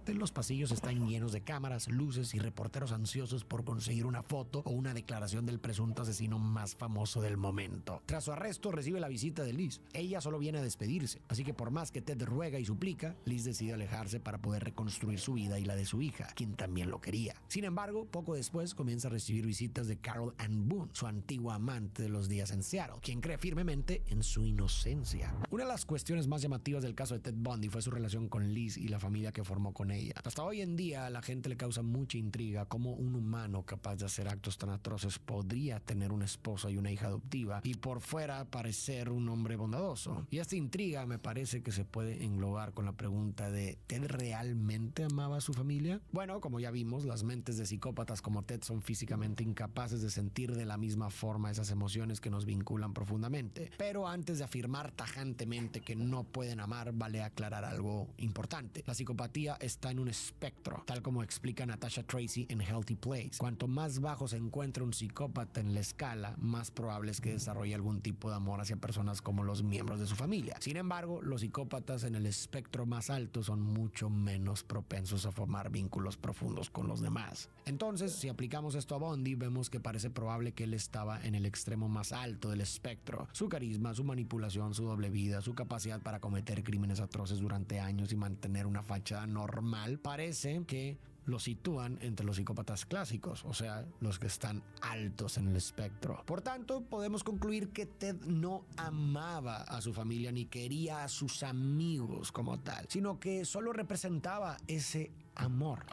Los pasillos están llenos de cámaras, luces y reporteros ansiosos por conseguir una foto o una declaración del presunto asesino más famoso del momento. Tras su arresto, recibe la visita de Liz. Ella solo viene a despedirse, así que por más que Ted ruega y suplica, Liz decide alejarse para poder reconstruir su vida y la de su hija, quien también lo quería. Sin embargo, poco después comienza a recibir visitas de Carol Ann Boone, su antigua amante de los días en Seattle, quien cree firmemente en su inocencia. Una de las cuestiones más llamativas del caso de Ted Bundy fue su relación con Liz y la familia que formó con ella. Hasta hoy en día a la gente le causa mucha intriga cómo un humano capaz de hacer actos tan atroces podría tener una esposa y una hija adoptiva y por fuera parecer un hombre bondadoso. Y esta intriga me parece que se puede englobar con la pregunta de ¿Ted realmente amaba a su familia? Bueno, como ya vimos, las mentes de psicópatas como Ted son físicamente incapaces de sentir de la misma forma esas emociones que nos vinculan profundamente. Pero antes de afirmar tajantemente que no pueden amar, vale aclarar algo importante. La psicopatía está en un espectro, tal como explica Natasha Tracy en Healthy Place. Cuanto más bajo se encuentra un psicópata en la escala, más probable es que desarrolle algún tipo de amor hacia personas como los miembros de su familia. Sin embargo, los psicópatas en el espectro más alto son mucho menos propensos a formar vínculos profundos con los demás. Entonces, si aplicamos esto a Bundy, vemos que parece probable que él estaba en el extremo más alto del espectro. Su carisma, su manipulación, su doble vida, su capacidad para cometer crímenes atroces durante años y mantener una fachada normal, parece que lo sitúan entre los psicópatas clásicos, o sea, los que están altos en el espectro. Por tanto, podemos concluir que Ted no amaba a su familia ni quería a sus amigos como tal, sino que solo representaba ese amor.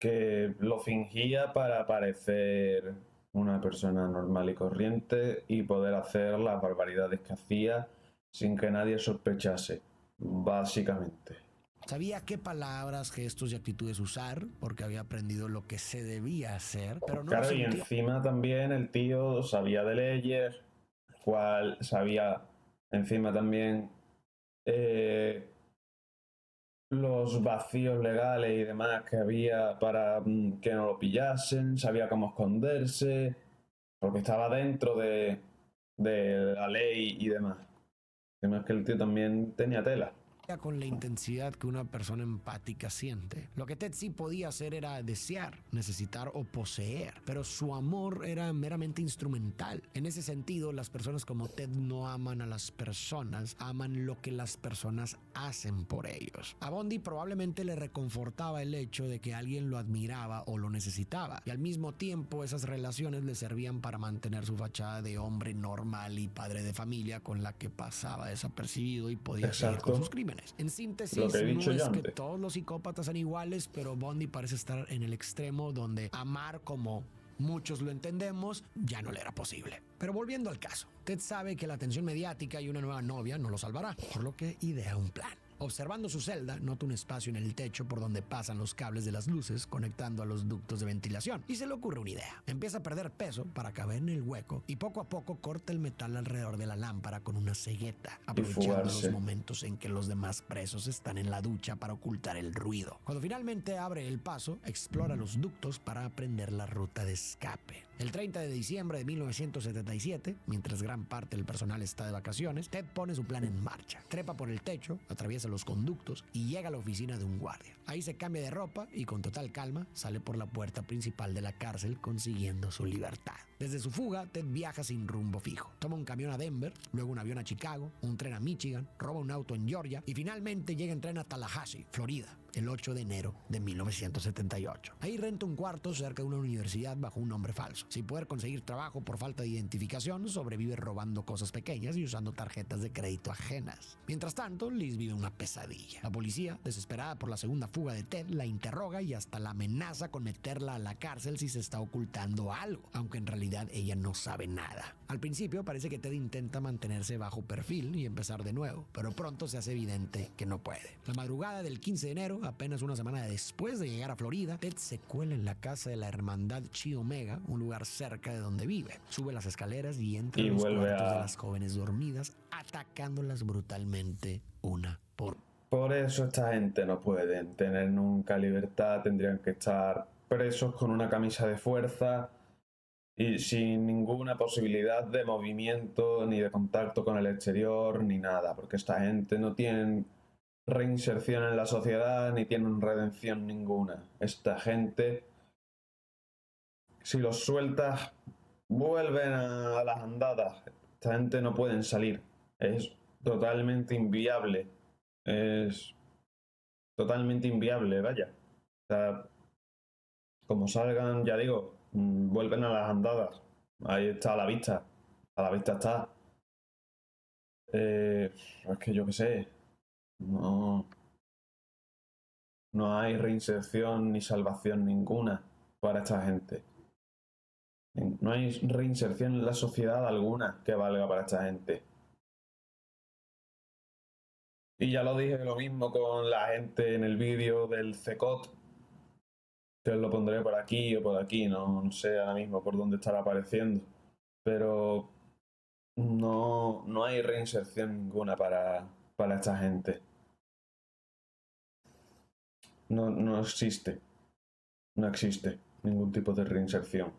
Que lo fingía para parecer una persona normal y corriente y poder hacer las barbaridades que hacía sin que nadie sospechase, básicamente. Sabía qué palabras, gestos y actitudes usar porque había aprendido lo que se debía hacer, pero no Claro, lo y sentía. encima también el tío sabía de leyes, cual sabía encima también los vacíos legales y demás que había para que no lo pillasen, sabía cómo esconderse, porque estaba dentro de la ley y demás. Además que el tío también tenía tela. Con la intensidad que una persona empática siente. Lo que Ted sí podía hacer era desear, necesitar o poseer, pero su amor era meramente instrumental. En ese sentido, las personas como Ted no aman a las personas, aman lo que las personas hacen por ellos. A Bundy probablemente le reconfortaba el hecho de que alguien lo admiraba o lo necesitaba, y al mismo tiempo esas relaciones le servían para mantener su fachada de hombre normal y padre de familia con la que pasaba desapercibido y podía seguir con sus crímenes. En síntesis, Lo que he dicho no yo es que antes. todos los psicópatas son iguales, pero Bundy parece estar en el extremo donde amar como muchos lo entendemos ya no le era posible. Pero volviendo al caso, Ted sabe que la atención mediática y una nueva novia no lo salvará, por lo que idea un plan. Observando su celda, nota un espacio en el techo por donde pasan los cables de las luces conectando a los ductos de ventilación y se le ocurre una idea. Empieza a perder peso para caber en el hueco y poco a poco corta el metal alrededor de la lámpara con una cegueta, aprovechando los momentos en que los demás presos están en la ducha para ocultar el ruido. Cuando finalmente abre el paso, explora los ductos para aprender la ruta de escape. El 30 de diciembre de 1977, mientras gran parte del personal está de vacaciones, Ted pone su plan en marcha. Trepa por el techo, atraviesa los conductos y llega a la oficina de un guardia. Ahí se cambia de ropa y con total calma sale por la puerta principal de la cárcel consiguiendo su libertad. Desde su fuga, Ted viaja sin rumbo fijo. Toma un camión a Denver, luego un avión a Chicago, un tren a Michigan, roba un auto en Georgia y finalmente llega en tren a Tallahassee, Florida, el 8 de enero de 1978. Ahí renta un cuarto cerca de una universidad bajo un nombre falso. Sin poder conseguir trabajo por falta de identificación, sobrevive robando cosas pequeñas y usando tarjetas de crédito ajenas. Mientras tanto, Liz vive una pesadilla. La policía, desesperada por la segunda fuga de Ted, la interroga y hasta la amenaza con meterla a la cárcel si se está ocultando algo, aunque en realidad ella no sabe nada. Al principio parece que Ted intenta mantenerse bajo perfil y empezar de nuevo, pero pronto se hace evidente que no puede. La madrugada del 15 de enero, apenas una semana después de llegar a Florida, Ted se cuela en la casa de la hermandad Chi Omega, un lugar cerca de donde vive. Sube las escaleras y entra en los cuartos de las jóvenes dormidas, atacándolas brutalmente una por una. Por eso esta gente no pueden tener nunca libertad, tendrían que estar presos con una camisa de fuerza y sin ninguna posibilidad de movimiento ni de contacto con el exterior ni nada, porque esta gente no tienen reinserción en la sociedad ni tienen redención ninguna. Esta gente, si los sueltas, vuelven a las andadas. Esta gente no pueden salir. Es totalmente inviable. Es totalmente inviable, vaya. O sea, como salgan, ya digo, vuelven a las andadas. Ahí está a la vista. A la vista está. Es que yo qué sé. No hay reinserción ni salvación ninguna para esta gente. No hay reinserción en la sociedad alguna que valga para esta gente. Y ya lo dije lo mismo con la gente en el vídeo del CECOT, que os lo pondré por aquí o por aquí, no sé ahora mismo por dónde estará apareciendo. Pero no hay reinserción ninguna para esta gente. No existe. No existe ningún tipo de reinserción.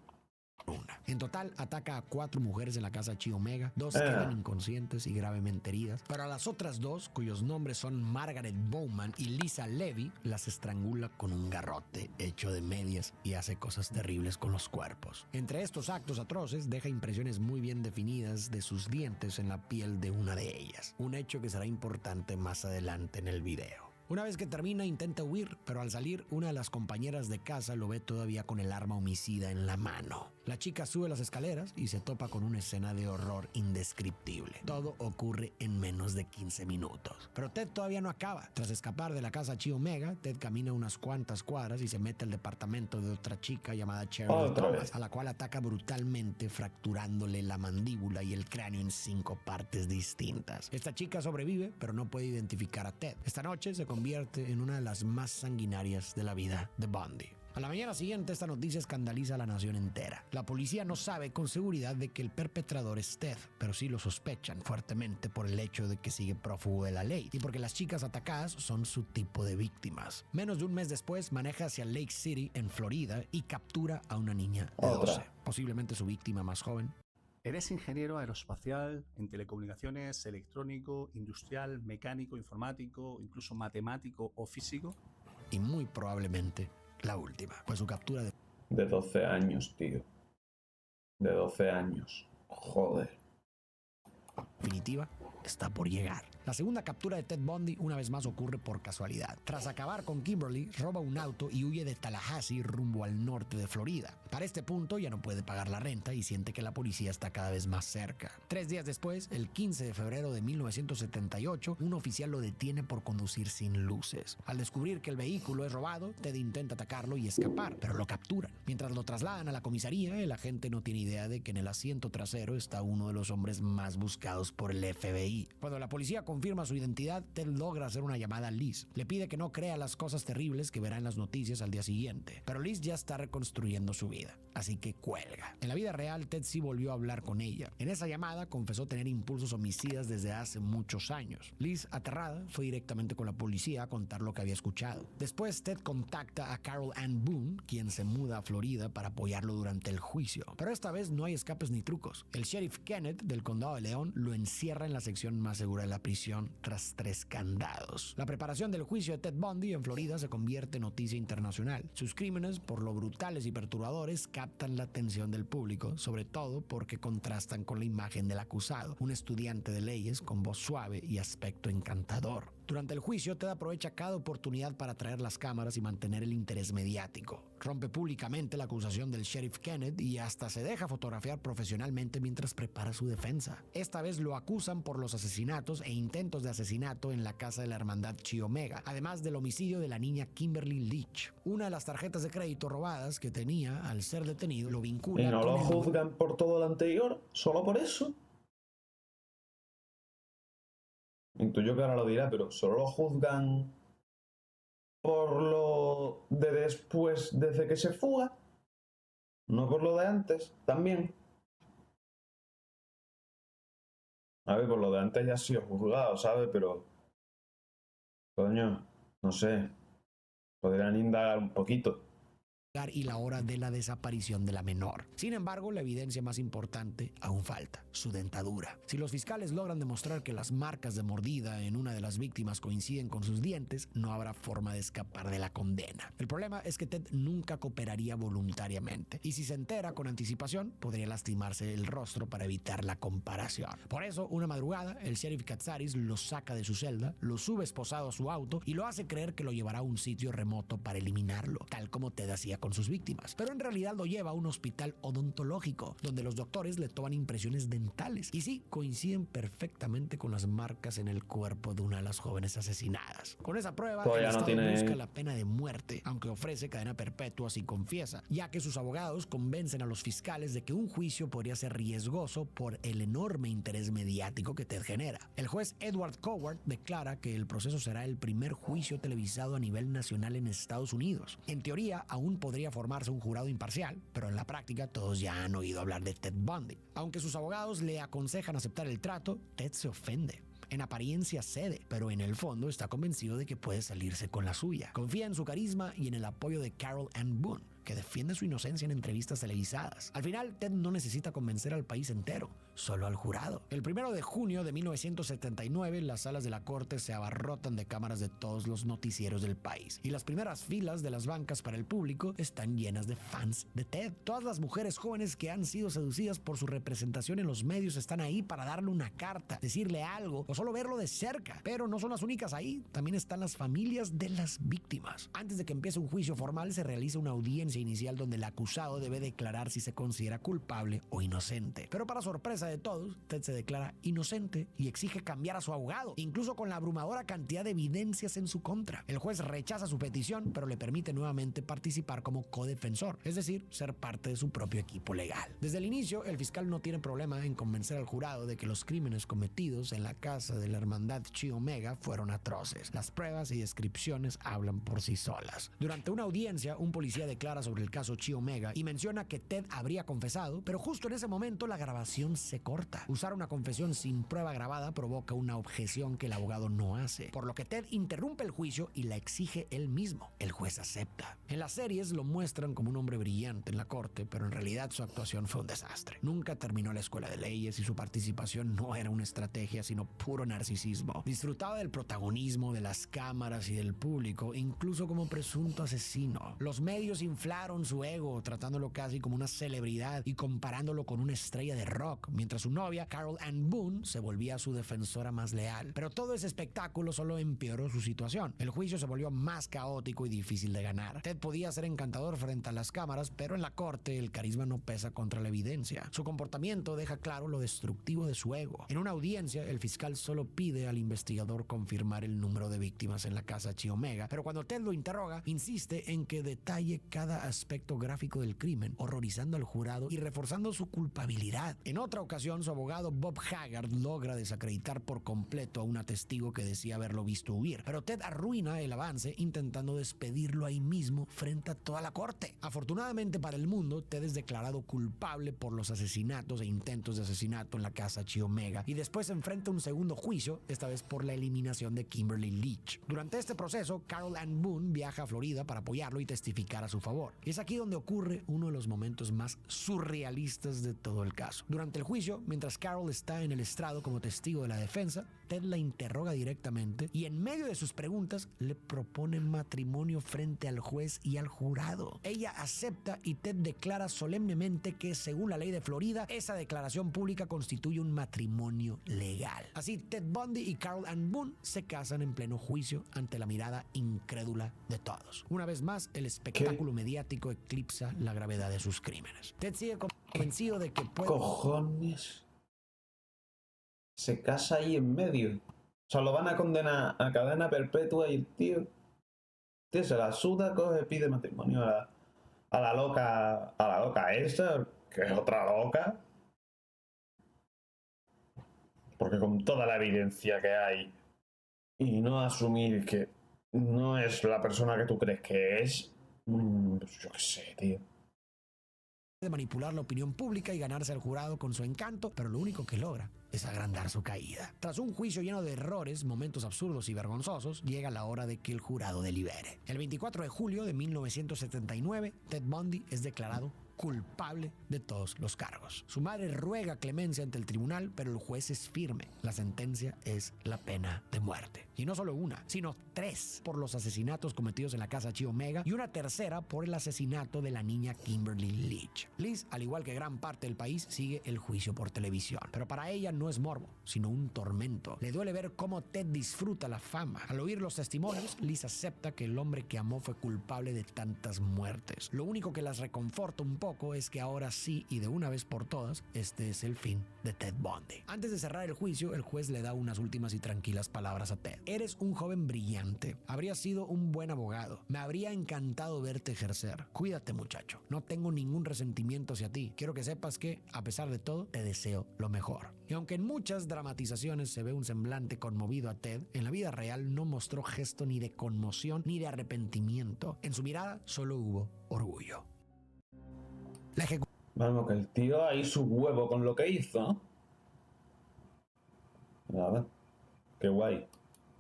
En total, ataca a 4 mujeres en la casa Chi Omega, 2 quedan inconscientes y gravemente heridas, pero a las otras 2, cuyos nombres son Margaret Bowman y Lisa Levy, las estrangula con un garrote hecho de medias y hace cosas terribles con los cuerpos. Entre estos actos atroces, deja impresiones muy bien definidas de sus dientes en la piel de una de ellas, un hecho que será importante más adelante en el video. Una vez que termina, intenta huir, pero al salir, una de las compañeras de casa lo ve todavía con el arma homicida en la mano. La chica sube las escaleras y se topa con una escena de horror indescriptible. Todo ocurre en menos de 15 minutos. Pero Ted todavía no acaba. Tras escapar de la casa Chi Omega, Ted camina unas cuantas cuadras y se mete al departamento de otra chica llamada Cheryl Thomas, a la cual ataca brutalmente, fracturándole la mandíbula y el cráneo en 5 partes distintas. Esta chica sobrevive, pero no puede identificar a Ted. Esta noche se convierte en una de las más sanguinarias de la vida de Bundy. A la mañana siguiente, esta noticia escandaliza a la nación entera. La policía no sabe con seguridad de que el perpetrador es Ted, pero sí lo sospechan fuertemente por el hecho de que sigue prófugo de la ley y porque las chicas atacadas son su tipo de víctimas. Menos de un mes después, maneja hacia Lake City, en Florida, y captura a una niña de 12, posiblemente su víctima más joven. ¿Eres ingeniero aeroespacial, en telecomunicaciones, electrónico, industrial, mecánico, informático, incluso matemático o físico? Y muy probablemente la última, pues su captura de 12 años, tío. De 12 años. Joder. Definitiva está por llegar. La segunda captura de Ted Bundy una vez más ocurre por casualidad. Tras acabar con Kimberly, roba un auto y huye de Tallahassee rumbo al norte de Florida. Para este punto ya no puede pagar la renta y siente que la policía está cada vez más cerca. 3 días después, el 15 de febrero de 1978, un oficial lo detiene por conducir sin luces. Al descubrir que el vehículo es robado, Ted intenta atacarlo y escapar, pero lo capturan. Mientras lo trasladan a la comisaría, el agente no tiene idea de que en el asiento trasero está uno de los hombres más buscados por el FBI. Cuando la policía confirma su identidad, Ted logra hacer una llamada a Liz. Le pide que no crea las cosas terribles que verá en las noticias al día siguiente. Pero Liz ya está reconstruyendo su vida, así que cuelga. En la vida real, Ted sí volvió a hablar con ella. En esa llamada confesó tener impulsos homicidas desde hace muchos años. Liz, aterrada, fue directamente con la policía a contar lo que había escuchado. Después, Ted contacta a Carol Ann Boone, quien se muda a Florida para apoyarlo durante el juicio. Pero esta vez no hay escapes ni trucos. El sheriff Kenneth del condado de León lo encierra en la sección más segura de la prisión tras 3 candados. La preparación del juicio de Ted Bundy en Florida se convierte en noticia internacional. Sus crímenes, por lo brutales y perturbadores, captan la atención del público, sobre todo porque contrastan con la imagen del acusado, un estudiante de leyes con voz suave y aspecto encantador. Durante el juicio, Ted aprovecha cada oportunidad para traer las cámaras y mantener el interés mediático. Rompe públicamente la acusación del sheriff Kenneth y hasta se deja fotografiar profesionalmente mientras prepara su defensa. Esta vez lo acusan por los asesinatos e intentos de asesinato en la casa de la hermandad Chi Omega, además del homicidio de la niña Kimberly Leach. Una de las tarjetas de crédito robadas que tenía al ser detenido lo vincula. ¿Y no lo juzgan por todo lo anterior? ¿Solo por eso? Intuyo que ahora lo dirá, pero solo lo juzgan por lo de después, desde que se fuga, no por lo de antes, también. A ver, por lo de antes ya ha sido juzgado, ¿sabes? Pero, coño, no sé, podrían indagar un poquito. Y la hora de la desaparición de la menor. Sin embargo, la evidencia más importante aún falta: su dentadura. Si los fiscales logran demostrar que las marcas de mordida en una de las víctimas coinciden con sus dientes, no habrá forma de escapar de la condena. El problema es que Ted nunca cooperaría voluntariamente, y si se entera con anticipación, podría lastimarse el rostro para evitar la comparación. Por eso, una madrugada, el sheriff Katsaris lo saca de su celda, lo sube esposado a su auto y lo hace creer que lo llevará a un sitio remoto para eliminarlo, tal como Ted hacía con sus víctimas. Pero en realidad lo lleva a un hospital odontológico, donde los doctores le toman impresiones dentales. Y sí, coinciden perfectamente con las marcas en el cuerpo de una de las jóvenes asesinadas. Con esa prueba, el Estado busca la pena de muerte, aunque ofrece cadena perpetua si confiesa, ya que sus abogados convencen a los fiscales de que un juicio podría ser riesgoso por el enorme interés mediático que Ted genera. El juez Edward Coward declara que el proceso será el primer juicio televisado a nivel nacional en Estados Unidos. En teoría, aún podría formarse un jurado imparcial, pero en la práctica todos ya han oído hablar de Ted Bundy. Aunque sus abogados le aconsejan aceptar el trato, Ted se ofende. En apariencia cede, pero en el fondo está convencido de que puede salirse con la suya. Confía en su carisma y en el apoyo de Carol Ann Boone, que defiende su inocencia en entrevistas televisadas. Al final, Ted no necesita convencer al país entero, solo al jurado. El 1 de junio de 1979, las salas de la corte se abarrotan de cámaras de todos los noticieros del país, y las primeras filas de las bancas para el público están llenas de fans de Ted. Todas las mujeres jóvenes que han sido seducidas por su representación en los medios están ahí para darle una carta, decirle algo o solo verlo de cerca. Pero no son las únicas ahí, también están las familias de las víctimas. Antes de que empiece un juicio formal, se realiza una audiencia inicial donde el acusado debe declarar si se considera culpable o inocente. Pero para sorpresa de todos, Ted se declara inocente y exige cambiar a su abogado, incluso con la abrumadora cantidad de evidencias en su contra. El juez rechaza su petición, pero le permite nuevamente participar como codefensor, es decir, ser parte de su propio equipo legal. Desde el inicio, el fiscal no tiene problema en convencer al jurado de que los crímenes cometidos en la casa de la hermandad Chi Omega fueron atroces. Las pruebas y descripciones hablan por sí solas. Durante una audiencia, un policía declara sobre el caso Chi Omega y menciona que Ted habría confesado, pero justo en ese momento la grabación se corta. Usar una confesión sin prueba grabada provoca una objeción que el abogado no hace, por lo que Ted interrumpe el juicio y la exige él mismo. El juez acepta. En las series lo muestran como un hombre brillante en la corte, pero en realidad su actuación fue un desastre. Nunca terminó la escuela de leyes y su participación no era una estrategia, sino puro narcisismo. Disfrutaba del protagonismo, de las cámaras y del público, incluso como presunto asesino. Los medios inflaron su ego, tratándolo casi como una celebridad y comparándolo con una estrella de rock, mientras su novia, Carol Ann Boone, se volvía su defensora más leal. Pero todo ese espectáculo solo empeoró su situación. El juicio se volvió más caótico y difícil de ganar. Ted podía ser encantador frente a las cámaras, pero en la corte el carisma no pesa contra la evidencia. Su comportamiento deja claro lo destructivo de su ego. En una audiencia, el fiscal solo pide al investigador confirmar el número de víctimas en la casa Chi Omega, pero cuando Ted lo interroga, insiste en que detalle cada aspecto gráfico del crimen, horrorizando al jurado y reforzando su culpabilidad. En otra ocasión, su abogado Bob Haggard logra desacreditar por completo a una testigo que decía haberlo visto huir, pero Ted arruina el avance intentando despedirlo ahí mismo frente a toda la corte. Afortunadamente para el mundo, Ted es declarado culpable por los asesinatos e intentos de asesinato en la casa Chi Omega y después enfrenta un segundo juicio, esta vez por la eliminación de Kimberly Leach. Durante este proceso, Carol Ann Boone viaja a Florida para apoyarlo y testificar a su favor. Es aquí donde ocurre uno de los momentos más surrealistas de todo el caso. Durante el juicio, mientras Carol está en el estrado como testigo de la defensa, Ted la interroga directamente y en medio de sus preguntas le propone matrimonio frente al juez y al jurado. Ella acepta y Ted declara solemnemente que, según la ley de Florida, esa declaración pública constituye un matrimonio legal. Así, Ted Bundy y Carol Ann Boone se casan en pleno juicio ante la mirada incrédula de todos. Una vez más, el espectáculo mediático eclipsa la gravedad de sus crímenes. Ted sigue convencido de que puede... Cojones. Se casa ahí en medio. O sea, lo van a condenar a cadena perpetua y el tío se la suda, coge, pide matrimonio a la loca esa, que es otra loca. Porque con toda la evidencia que hay y no asumir que no es la persona que tú crees que es, pues yo qué sé, tío. De manipular la opinión pública y ganarse al jurado con su encanto, pero lo único que logra es agrandar su caída. Tras un juicio lleno de errores, momentos absurdos y vergonzosos, llega la hora de que el jurado delibere. El 24 de julio de 1979, Ted Bundy es declarado culpable de todos los cargos. Su madre ruega clemencia ante el tribunal, pero el juez es firme. La sentencia es la pena de muerte. Y no solo una, sino 3 por los asesinatos cometidos en la casa Chi Omega y una tercera por el asesinato de la niña Kimberly Leach. Liz, al igual que gran parte del país, sigue el juicio por televisión. Pero para ella no es morbo, sino un tormento. Le duele ver cómo Ted disfruta la fama. Al oír los testimonios, Liz acepta que el hombre que amó fue culpable de tantas muertes. Lo único que las reconforta un poco es que ahora sí y de una vez por todas, este es el fin de Ted Bundy. Antes de cerrar el juicio, el juez le da unas últimas y tranquilas palabras a Ted. Eres un joven brillante. Habrías sido un buen abogado. Me habría encantado verte ejercer. Cuídate, muchacho. No tengo ningún resentimiento hacia ti. Quiero que sepas que, a pesar de todo, te deseo lo mejor. Y aunque en muchas dramatizaciones se ve un semblante conmovido a Ted, en la vida real no mostró gesto ni de conmoción ni de arrepentimiento. En su mirada solo hubo orgullo. Vamos, que el tío ahí su huevo con lo que hizo, ¿no? A ver. Qué guay.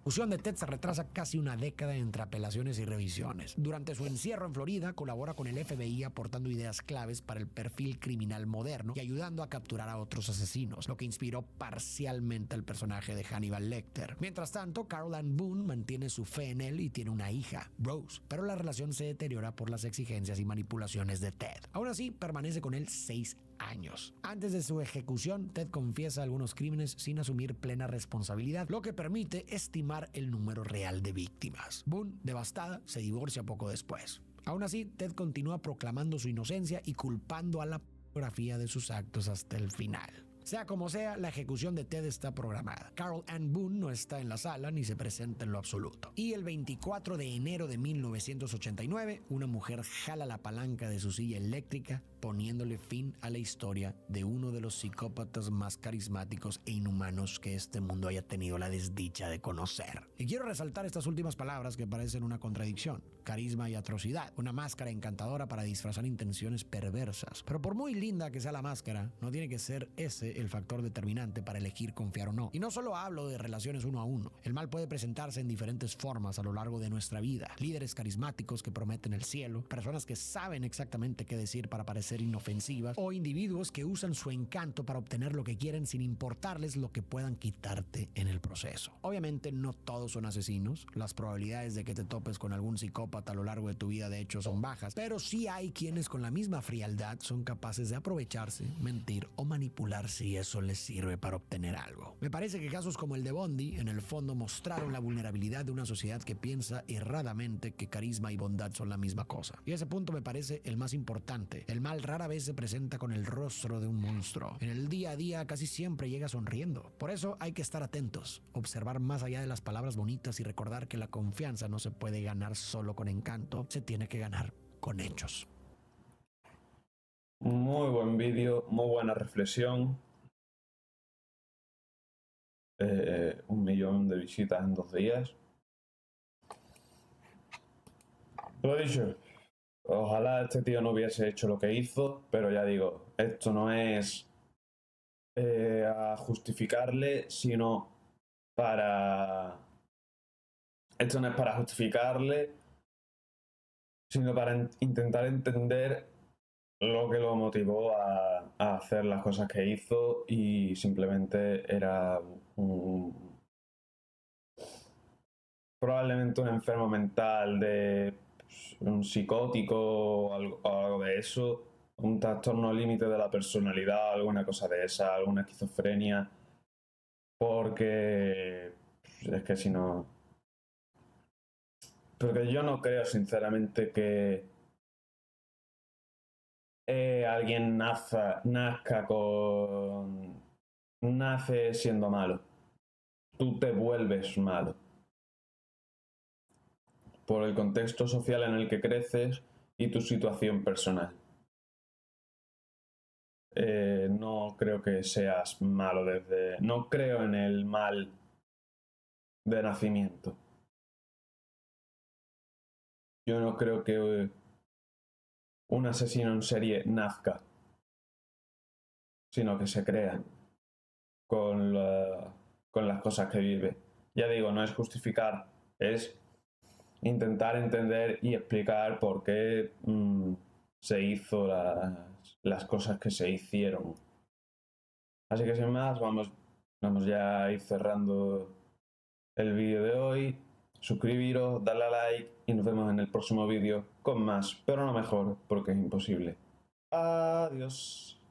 La ejecución de Ted se retrasa casi una década entre apelaciones y revisiones. Durante su encierro en Florida, colabora con el FBI aportando ideas claves para el perfil criminal moderno y ayudando a capturar a otros asesinos, lo que inspiró parcialmente al personaje de Hannibal Lecter. Mientras tanto, Carol Ann Boone mantiene su fe en él y tiene una hija, Rose, pero la relación se deteriora por las exigencias y manipulaciones de Ted. Aún así, permanece con él 6 años. Antes de su ejecución, Ted confiesa algunos crímenes sin asumir plena responsabilidad, lo que permite estimar el número real de víctimas. Boone, devastada, se divorcia poco después. Aún así, Ted continúa proclamando su inocencia y culpando a la pornografía de sus actos hasta el final. Sea como sea, la ejecución de Ted está programada. Carol Ann Boone no está en la sala ni se presenta en lo absoluto. Y el 24 de enero de 1989, una mujer jala la palanca de su silla eléctrica, poniéndole fin a la historia de uno de los psicópatas más carismáticos e inhumanos que este mundo haya tenido la desdicha de conocer. Y quiero resaltar estas últimas palabras que parecen una contradicción: carisma y atrocidad, una máscara encantadora para disfrazar intenciones perversas. Pero por muy linda que sea la máscara, no tiene que ser ese el factor determinante para elegir confiar o no. Y no solo hablo de relaciones uno a uno. El mal puede presentarse en diferentes formas a lo largo de nuestra vida. Líderes carismáticos que prometen el cielo, personas que saben exactamente qué decir para parecer inofensivas, o individuos que usan su encanto para obtener lo que quieren sin importarles lo que puedan quitarte en el proceso. Obviamente no todos son asesinos. Las probabilidades de que te topes con algún psicópata a lo largo de tu vida de hecho son bajas, pero sí hay quienes con la misma frialdad son capaces de aprovecharse, mentir o manipular si eso les sirve para obtener algo. Me parece que casos como el de Bundy en el fondo mostraron la vulnerabilidad de una sociedad que piensa erradamente que carisma y bondad son la misma cosa. Y ese punto me parece el más importante. El mal rara vez se presenta con el rostro de un monstruo. En el día a día casi siempre llega sonriendo. Por eso hay que estar atentos, observar más allá de las palabras bonitas y recordar que la confianza no se puede ganar solo con encanto, se tiene que ganar con hechos. Muy buen vídeo, muy buena reflexión. 1 millón de visitas en 2 días. Lo dicho, ojalá este tío no hubiese hecho lo que hizo, pero ya digo, esto no es a justificarle, sino para... Esto no es para justificarle, sino para intentar entender lo que lo motivó a hacer las cosas que hizo, y simplemente era probablemente un enfermo mental de un psicótico o algo de eso, un trastorno límite de la personalidad, alguna cosa de esa, alguna esquizofrenia, porque es que si no... Porque yo no creo sinceramente que alguien nace siendo malo. Tú te vuelves malo por el contexto social en el que creces y tu situación personal. No creo que seas malo no creo en el mal de nacimiento. Yo no creo que un asesino en serie nazca, sino que se crea con las cosas que vive. Ya digo, no es justificar, es intentar entender y explicar por qué se hizo las cosas que se hicieron. Así que sin más, vamos ya a ir cerrando el vídeo de hoy. Suscribiros, darle a like y nos vemos en el próximo vídeo con más, pero no mejor, porque es imposible. Adiós.